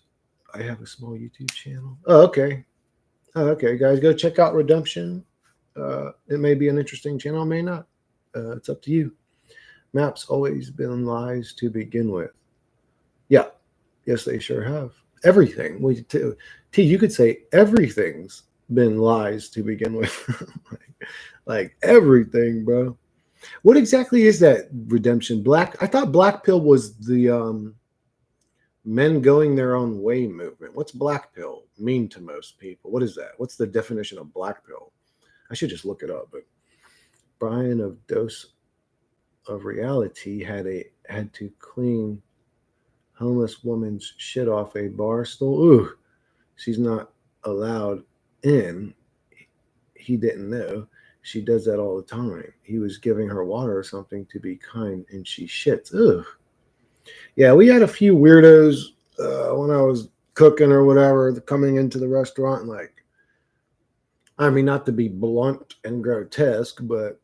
I have a small YouTube channel. Oh, okay. Oh, okay, guys, go check out Redemption. It may be an interesting channel, may not. It's up to you. Maps always been lies to begin with. Yeah, yes, they sure have. Everything. T, you could say everything's been lies to begin with. like everything, bro. What exactly is that redemption? I thought black pill was the men going their own way movement. What's black pill mean to most people? What is that? What's the definition of black pill? I should just look it up. But Brian of Dose of Reality had to clean homeless woman's shit off a bar stool. Ooh, she's not allowed in. He didn't know. She does that all the time. He was giving her water or something to be kind, and she shits. Ugh. Yeah, we had a few weirdos when I was cooking or whatever coming into the restaurant. Like, I mean, not to be blunt and grotesque, but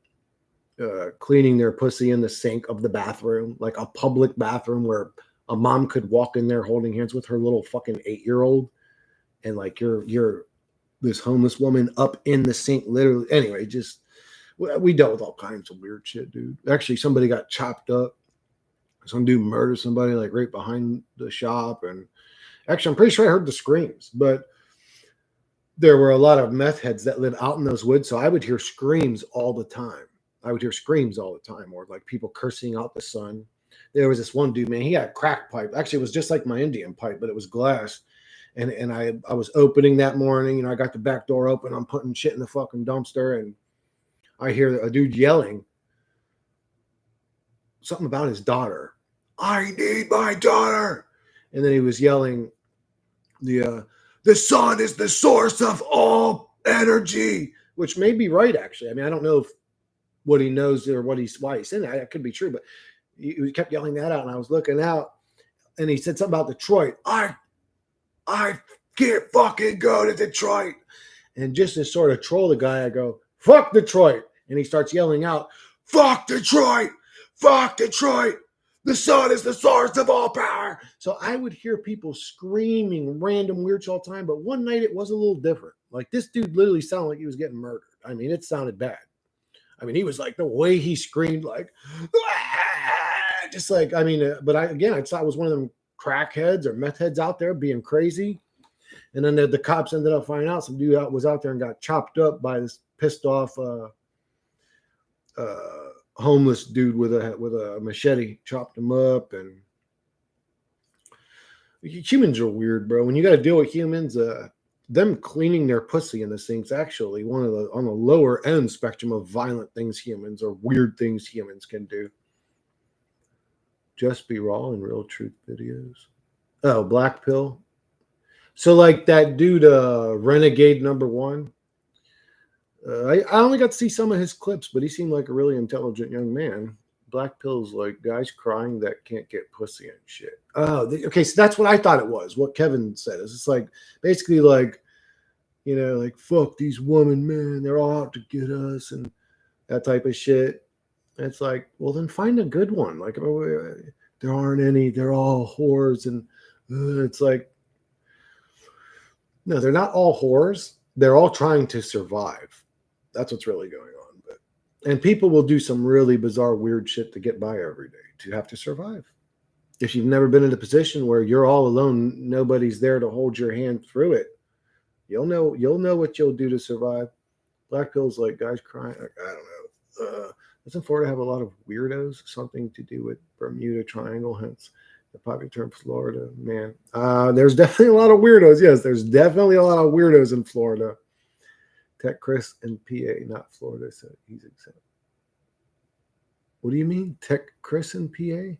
cleaning their pussy in the sink of the bathroom, like a public bathroom where a mom could walk in there holding hands with her little fucking 8-year-old, and like you're this homeless woman up in the sink, literally. Anyway, just we dealt with all kinds of weird shit, dude. Actually, somebody got chopped up. Some dude murdered somebody like right behind the shop, and actually, I'm pretty sure I heard the screams, but there were a lot of meth heads that live out in those woods, so I would hear screams all the time. I would hear screams all the time, or like people cursing out the sun. There was this one dude, man, he had a crack pipe. Actually, it was just like my Indian pipe, but it was glass. And I was opening that morning, I got the back door open. I'm putting shit in the fucking dumpster, and I hear a dude yelling something about his daughter. I need my daughter. And then he was yelling, the sun is the source of all energy, which may be right, actually. I mean, I don't know if what he knows or why he's saying that. It could be true, but he kept yelling that out, and I was looking out, and he said something about Detroit. I can't fucking go to Detroit. And just to sort of troll the guy, I go, fuck Detroit. And he starts yelling out, fuck Detroit. Fuck Detroit. The sun is the source of all power. So I would hear people screaming random weird shit all the time. But one night it was a little different. Like this dude literally sounded like he was getting murdered. I mean, it sounded bad. I mean, he was like the way he screamed, like, just like, I mean, but I thought it was one of them crackheads or meth heads out there being crazy. And then the cops ended up finding out some dude was out there and got chopped up by this pissed off homeless dude with a machete. Chopped him up. And humans are weird, bro. When you got to deal with humans, them cleaning their pussy in the sink's actually one of the on the lower end spectrum of violent things humans or weird things humans can do. Just Be Raw and Real Truth videos. Oh, Black Pill. So like that dude, Renegade #1. I only got to see some of his clips, but he seemed like a really intelligent young man. Black Pill's like guys crying that can't get pussy and shit. Oh, okay. So that's what I thought it was. What Kevin said is it's like basically like, like fuck these women, man. They're all out to get us and that type of shit. And it's like, well, then find a good one. Like there aren't any. They're all whores, and it's like, no, they're not all whores. They're all trying to survive. That's what's really going on. And people will do some really bizarre, weird shit to get by every day, to have to survive. If you've never been in a position where you're all alone, nobody's there to hold your hand through it, you'll know what you'll do to survive. Black Pill's like guys crying. I don't know. Doesn't Florida have a lot of weirdos? Something to do with Bermuda Triangle, hence the popular term Florida. Man, there's definitely a lot of weirdos. Yes, there's definitely a lot of weirdos in Florida. Tech Chris in PA, not Florida, so he's exempt. What do you mean? Tech Chris in PA?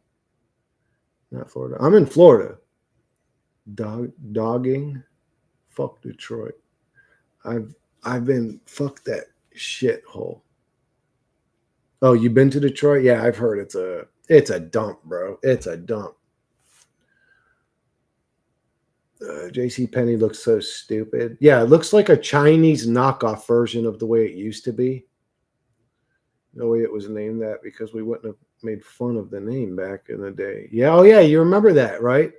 Not Florida. I'm in Florida. Dogging. Fuck Detroit. I've been fuck that shithole. Oh, you've been to Detroit? Yeah, I've heard it's a dump, bro. It's a dump. JC Penney looks so stupid. Yeah, it looks like a Chinese knockoff version of the way it used to be. No way it was named that because we wouldn't have made fun of the name back in the day. Yeah, oh yeah, you remember that, right?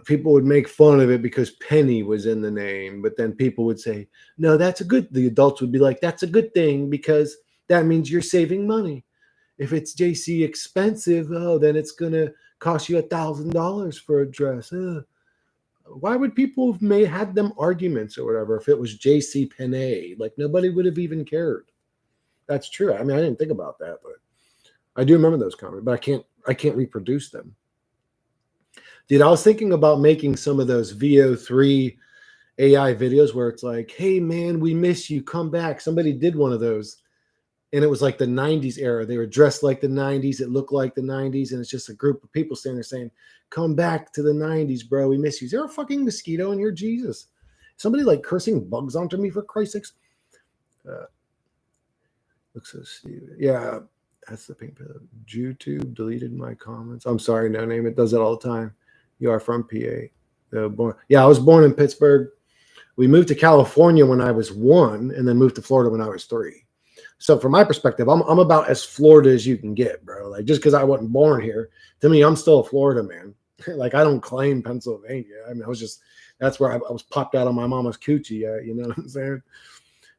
people would make fun of it because Penny was in the name, but then people would say, no, that's a good, the adults would be like, that's a good thing because that means you're saving money. If it's JC expensive, oh, then it's going to cost you $1,000 for a dress. Why would people have had them arguments or whatever if it was JC Penney? Like nobody would have even cared. That's true. I mean, I didn't think about that, but I do remember those comments, but I can't reproduce them. Dude, I was thinking about making some of those VO3 AI videos where it's like, hey man, we miss you, come back. Somebody did one of those. And it was like the 90s era. They were dressed like the 90s. It looked like the 90s. And it's just a group of people standing there saying, come back to the 90s, bro. We miss you. Is there a fucking mosquito in here? Jesus. Somebody like cursing bugs onto me for Christ's sakes. Looks so stupid. Yeah, that's the pink pill. YouTube deleted my comments. I'm sorry, no name. It does it all the time. You are from PA. Yeah, I was born in Pittsburgh. We moved to California when I was 1 and then moved to Florida when I was 3. So from my perspective, I'm about as Florida as you can get, bro. Like just because I wasn't born here, to me, I'm still a Florida man. Like I don't claim Pennsylvania. I mean, that's where I was popped out of my mama's coochie. You know what I'm saying?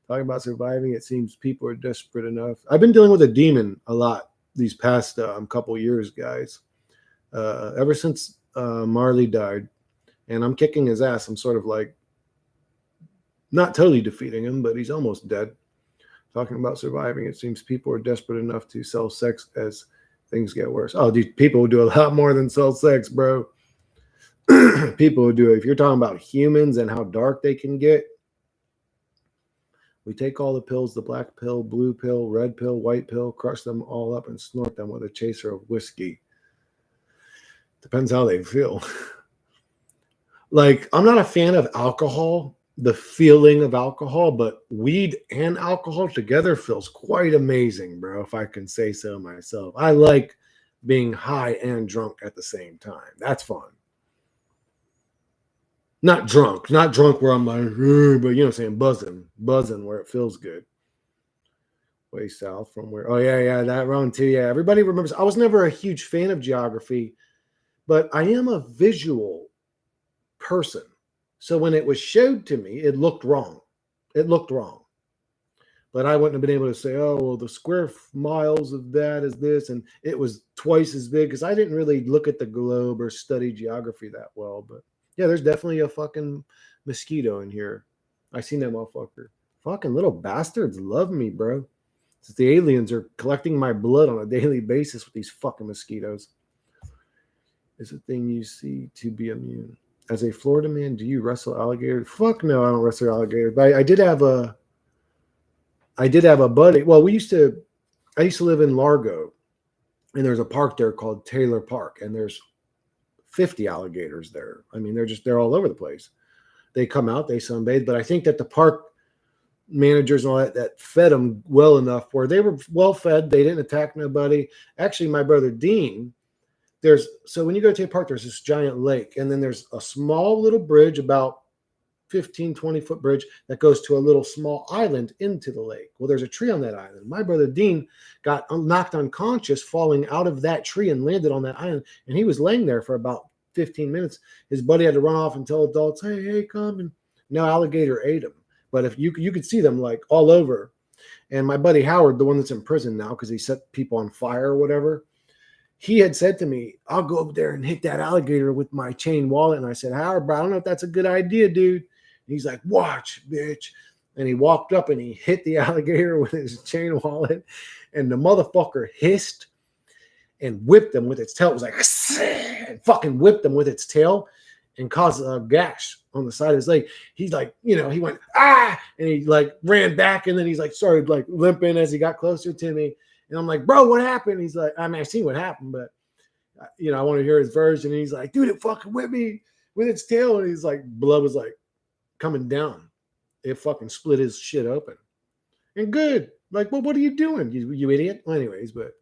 Talking about surviving, it seems people are desperate enough. I've been dealing with a demon a lot these past couple years, guys. Ever since Marley died, and I'm kicking his ass. I'm sort of like not totally defeating him, but he's almost dead. Talking about surviving, it seems people are desperate enough to sell sex as things get worse. Oh, these people do a lot more than sell sex, bro. People who do it. If you're talking about humans and how dark they can get, we take all the pills, the black pill, blue pill, red pill, white pill, crush them all up and snort them with a chaser of whiskey. Depends how they feel. Like, I'm not a fan of alcohol, the feeling of alcohol, but weed and alcohol together feels quite amazing, bro, if I can say so myself. I like being high and drunk at the same time. That's fun. Not drunk where I'm like, but you know what I'm saying, buzzing where it feels good. Way south from where, oh yeah, that round too. Yeah, everybody remembers. I was never a huge fan of geography, but I am a visual person. So when it was showed to me, it looked wrong. But I wouldn't have been able to say, oh, well, the square miles of that is this. And it was twice as big because I didn't really look at the globe or study geography that well. But yeah, there's definitely a fucking mosquito in here. I seen that motherfucker. Fucking little bastards love me, bro. Since the aliens are collecting my blood on a daily basis with these fucking mosquitoes. It's a thing you see to be immune. As a Florida man, do you wrestle alligators? Fuck no, I don't wrestle alligators. But I did have a buddy. Well, I used to live in Largo, and there's a park there called Taylor Park, and there's 50 alligators there. I mean, they're all over the place. They come out, they sunbathe, but I think that the park managers and all that fed them well enough where they were well fed. They didn't attack nobody. Actually, my brother Dean, so when you go to a park, there's this giant lake, and then there's a small little bridge, about 15, 20-foot bridge that goes to a little small island into the lake. Well, there's a tree on that island. My brother Dean got knocked unconscious falling out of that tree and landed on that island, and he was laying there for about 15 minutes. His buddy had to run off and tell adults, hey, come, and no alligator ate him. But if you could see them like all over. And my buddy Howard, the one that's in prison now because he set people on fire or whatever, he had said to me, I'll go over there and hit that alligator with my chain wallet. And I said, Howard, bro, I don't know if that's a good idea, dude. And he's like, watch, bitch. And he walked up and he hit the alligator with his chain wallet. And the motherfucker hissed and whipped him with its tail. It was like, fucking whipped him with its tail and caused a gash on the side of his leg. He's like, he went, and he like ran back. And then he's like, started like limping as he got closer to me. And I'm like, bro, what happened? He's like, I mean, I seen what happened, but I want to hear his version. And he's like, dude, it fucking whipped me with its tail. And he's like, blood was like coming down. It fucking split his shit open. And good. Like, well, what are you doing? You idiot. Well, anyways, but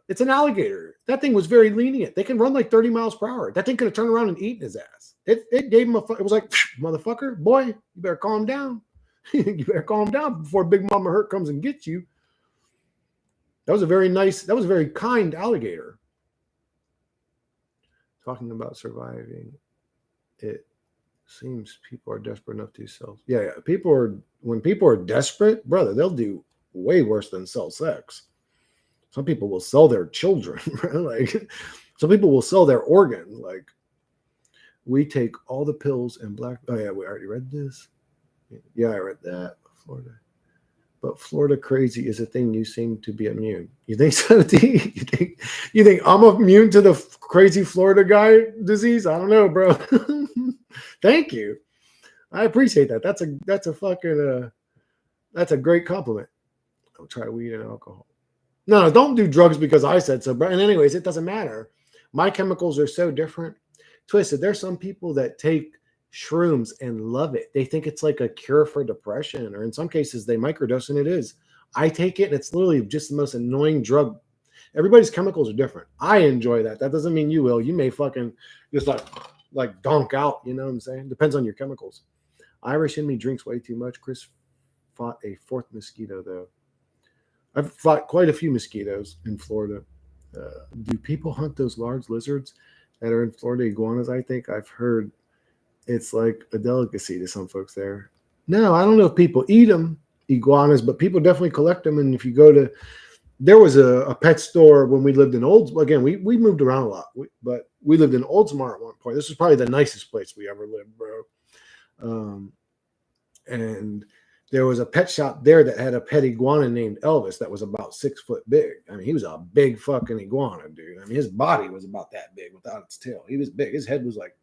it's an alligator. That thing was very lenient. They can run like 30 miles per hour. That thing could have turned around and eaten his ass. It gave him it was like, motherfucker, boy, you better calm down. You better calm down before Big Mama Hurt comes and gets you. That was a very kind alligator. talking about surviving. It seems people are desperate enough to sell. Yeah. When people are desperate, brother, they'll do way worse than sell sex. Some people will sell their children, right? Like some people will sell their organ. Like we take all the pills and black. Oh yeah, we already read this. Yeah, I read that. Florida. But Florida crazy is a thing you seem to be immune. You think so, T? You think I'm immune to the crazy Florida guy disease? I don't know, bro. Thank you. I appreciate that. That's a fucking that's a great compliment. I'll try weed and alcohol. No, don't do drugs because I said so, bro. And anyways, it doesn't matter. My chemicals are so different. Twisted. There's some people that take shrooms and love it. They think it's like a cure for depression, or in some cases they microdose, and it is. I take it and it's literally just the most annoying drug. Everybody's chemicals are different. I enjoy that. That doesn't mean you will. You may fucking just like donk out, you know what I'm saying? Depends on your chemicals. Irish in me drinks way too much. Chris fought a fourth mosquito though. I've fought quite a few mosquitoes in Florida. Do people hunt those large lizards that are in Florida? Iguanas, I think I've heard it's like a delicacy to some folks there. No, I don't know if people eat them, iguanas, but people definitely collect them. And if you go to, there was a pet store when we lived in Oldsmar. Again, we moved around a lot, but we lived in Oldsmar at one point. This was probably the nicest place we ever lived, bro. And there was a pet shop there that had a pet iguana named Elvis that was about 6 foot big. I mean, he was a big fucking iguana, dude. I mean, his body was about that big without its tail. He was big. His head was like,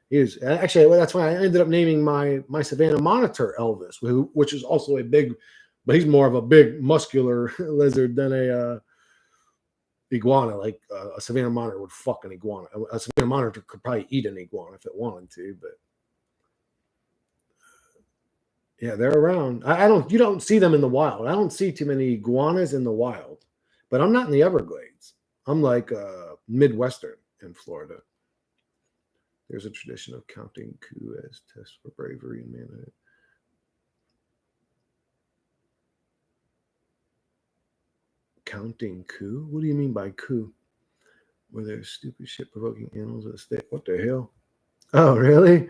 he was actually, well, that's why I ended up naming my Savannah monitor Elvis, which is also a big, but he's more of a big muscular lizard than a iguana. Like a Savannah monitor would fuck an iguana. A Savannah monitor could probably eat an iguana if it wanted to, but yeah, they're around. You don't see them in the wild. I don't see too many iguanas in the wild, but I'm not in the Everglades. I'm like Midwestern in Florida. There's a tradition of counting coup as test for bravery and manhood. Counting coup? What do you mean by coup? Where there's stupid shit provoking animals at the state. What the hell? Oh, really?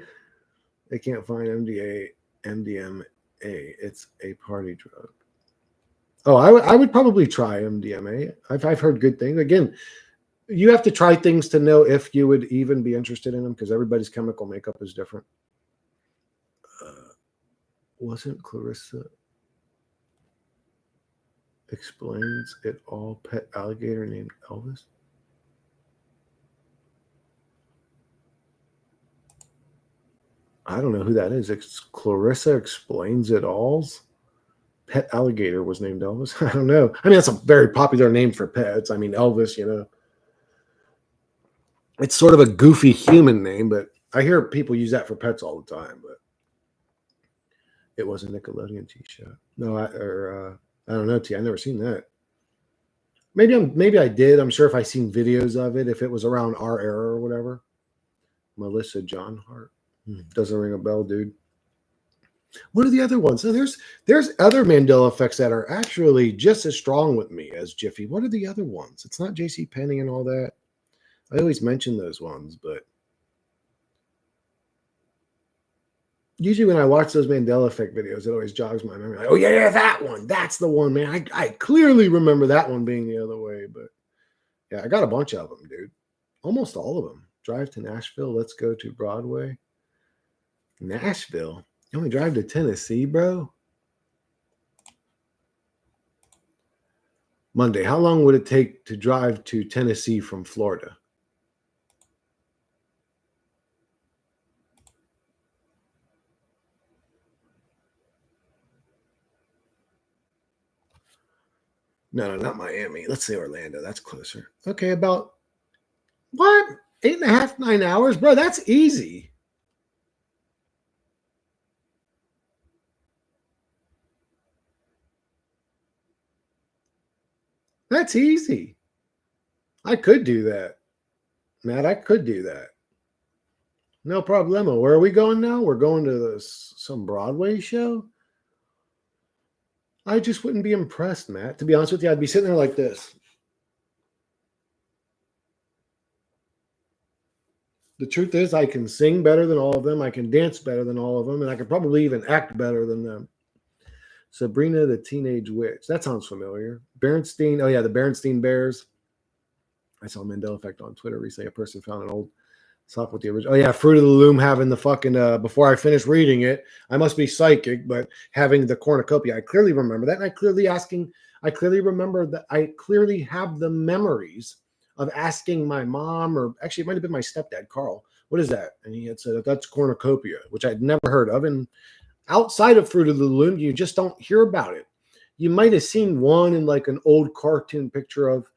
They can't find MDMA. It's a party drug. Oh, I would probably try MDMA. I've heard good things. Again, you have to try things to know if you would even be interested in them because everybody's chemical makeup is different. Wasn't Clarissa explains it all pet alligator named Elvis? I don't know who that is. It's Clarissa explains it all's pet alligator was named Elvis. I don't know. I mean, that's a very popular name for pets. I mean, Elvis, you know. It's sort of a goofy human name, but I hear people use that for pets all the time. But it was a Nickelodeon show. No, I don't know. I never seen that. Maybe I did. I'm sure if I seen videos of it, if it was around our era or whatever. Melissa John Hart. Doesn't ring a bell, dude. What are the other ones? So there's other Mandela effects that are actually just as strong with me as Jiffy. What are the other ones? It's not J.C. Penney and all that. I always mention those ones, but usually when I watch those Mandela effect videos, it always jogs my memory. Like, oh yeah, that one. That's the one, man. I clearly remember that one being the other way, but yeah, I got a bunch of them, dude. Almost all of them. Drive to Nashville. Let's go to Broadway. Nashville. You only drive to Tennessee, bro? Monday. How long would it take to drive to Tennessee from Florida? No, not Miami. Let's say Orlando. That's closer. Okay, about what? 8.5, 9 hours, bro. That's easy. That's easy. I could do that. Matt, I could do that. No problemo. Where are we going now? We're going to some Broadway show? I just wouldn't be impressed, Matt. To be honest with you, I'd be sitting there like this. The truth is, I can sing better than all of them. I can dance better than all of them, and I can probably even act better than them. Sabrina the Teenage Witch. That sounds familiar. Berenstein. Oh yeah, the Berenstein Bears. I saw Mandela effect on Twitter recently. A person found an old sock with the original. Oh yeah, Fruit of the Loom having the fucking. Before I finish reading it, I must be psychic, but having the cornucopia, I clearly remember that, and I clearly remember that. I clearly have the memories of asking my mom, or actually it might have been my stepdad, Carl, what is that? And he had said that's cornucopia, which I'd never heard of. And outside of Fruit of the Loom, you just don't hear about it. You might have seen one in like an old cartoon picture of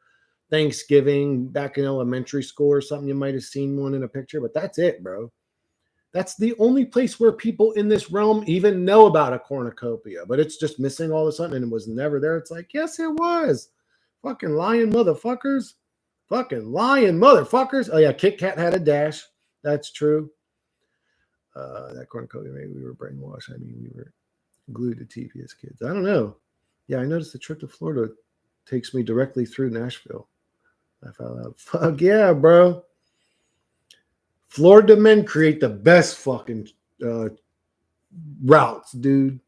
Thanksgiving back in elementary school or something. You might have seen one in a picture, but that's it, bro. That's the only place where people in this realm even know about a cornucopia, but it's just missing all of a sudden and it was never there. It's like, yes, it was. Fucking lying motherfuckers. Fucking lying motherfuckers. Oh, yeah, Kit Kat had a dash. That's true. That cornucopia, maybe we were brainwashed. I mean, we were glued to TV as kids. I don't know. Yeah, I noticed the trip to Florida takes me directly through Nashville. I found out. Fuck yeah, bro. Florida men create the best fucking routes, dude.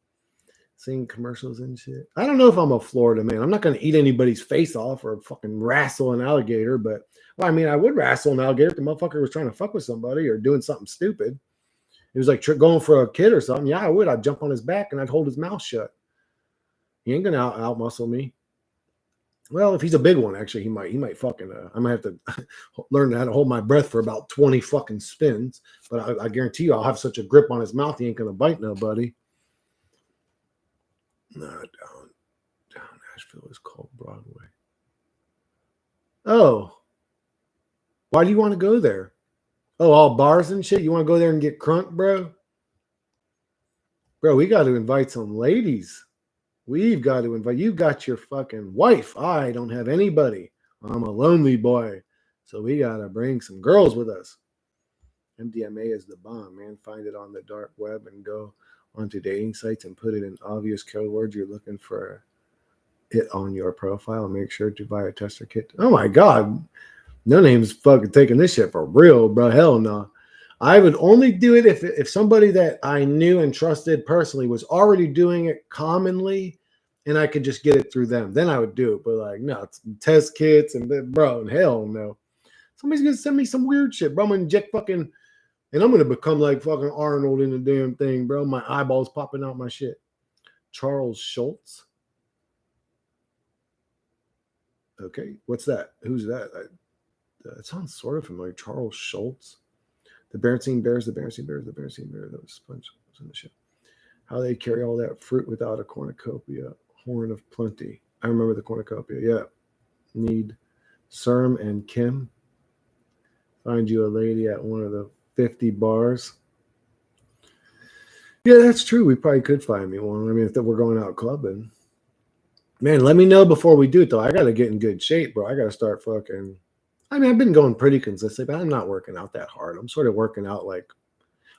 Seeing commercials and shit. I don't know if I'm a Florida man. I'm not going to eat anybody's face off or fucking wrestle an alligator, but, well, I mean, I would wrestle an alligator if the motherfucker was trying to fuck with somebody or doing something stupid. It was like going for a kid or something. Yeah, I would. I'd jump on his back and I'd hold his mouth shut. He ain't going to outmuscle me. Well, if he's a big one, actually, he might fucking, I might have to learn how to hold my breath for about 20 fucking spins, but I guarantee you I'll have such a grip on his mouth, he ain't going to bite nobody. No, down Nashville is called Broadway. Oh, why do you want to go there? Oh, all bars and shit? You want to go there and get crunk, bro? Bro, we got to invite some ladies. We've got to invite. You got your fucking wife. I don't have anybody. I'm a lonely boy. So we got to bring some girls with us. MDMA is the bomb, man. Find it on the dark web and go onto dating sites and put it in obvious code words. You're looking for it on your profile. Make sure to buy a tester kit. Oh my God. No name's fucking taking this shit for real, bro. Hell no. I would only do it if somebody that I knew and trusted personally was already doing it commonly and I could just get it through them. Then I would do it. But like, no, it's test kits and bro, hell no. Somebody's going to send me some weird shit, bro. I'm going to inject fucking, and I'm going to become like fucking Arnold in the damn thing, bro. My eyeballs popping out my shit. Charles Schultz. Okay, what's that? Who's that? It sounds sort of familiar. Charles Schultz. The Berenstein Bears. That was Sponge was in the ship. How they carry all that fruit without a cornucopia. Horn of plenty. I remember the cornucopia. Yeah. Need Serm and Kim. Find you a lady at one of the 50 bars. Yeah, that's true. We probably could find me one. I mean, if we're going out clubbing. Man, let me know before we do it, though. I got to get in good shape, bro. I got to start fucking. I mean, I've been going pretty consistently, but I'm not working out that hard. I'm sort of working out like,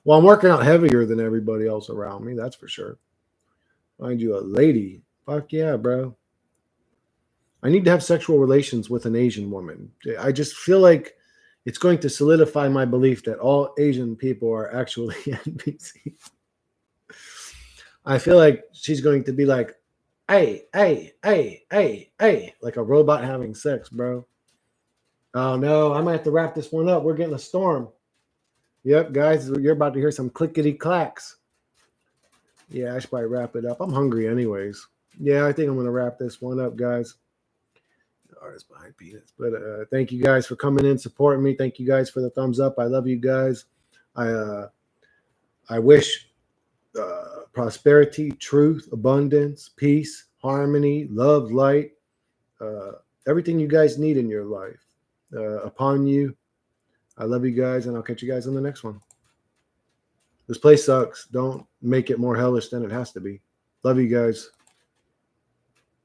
well, I'm working out heavier than everybody else around me. That's for sure. Find you a lady. Fuck yeah, bro. I need to have sexual relations with an Asian woman. I just feel like it's going to solidify my belief that all Asian people are actually NPCs. I feel like she's going to be like, hey, like a robot having sex, bro. Oh, no, I might have to wrap this one up. We're getting a storm. Yep, guys, you're about to hear some clickety clacks. Yeah, I should probably wrap it up. I'm hungry anyways. Yeah, I think I'm going to wrap this one up, guys. Artist behind peanuts. But thank you guys for coming in, supporting me. Thank you guys for the thumbs up. I love you guys. I wish prosperity, truth, abundance, peace, harmony, love, light, everything you guys need in your life upon you. I love you guys, and I'll catch you guys on the next one. This place sucks. Don't make it more hellish than it has to be. Love you guys.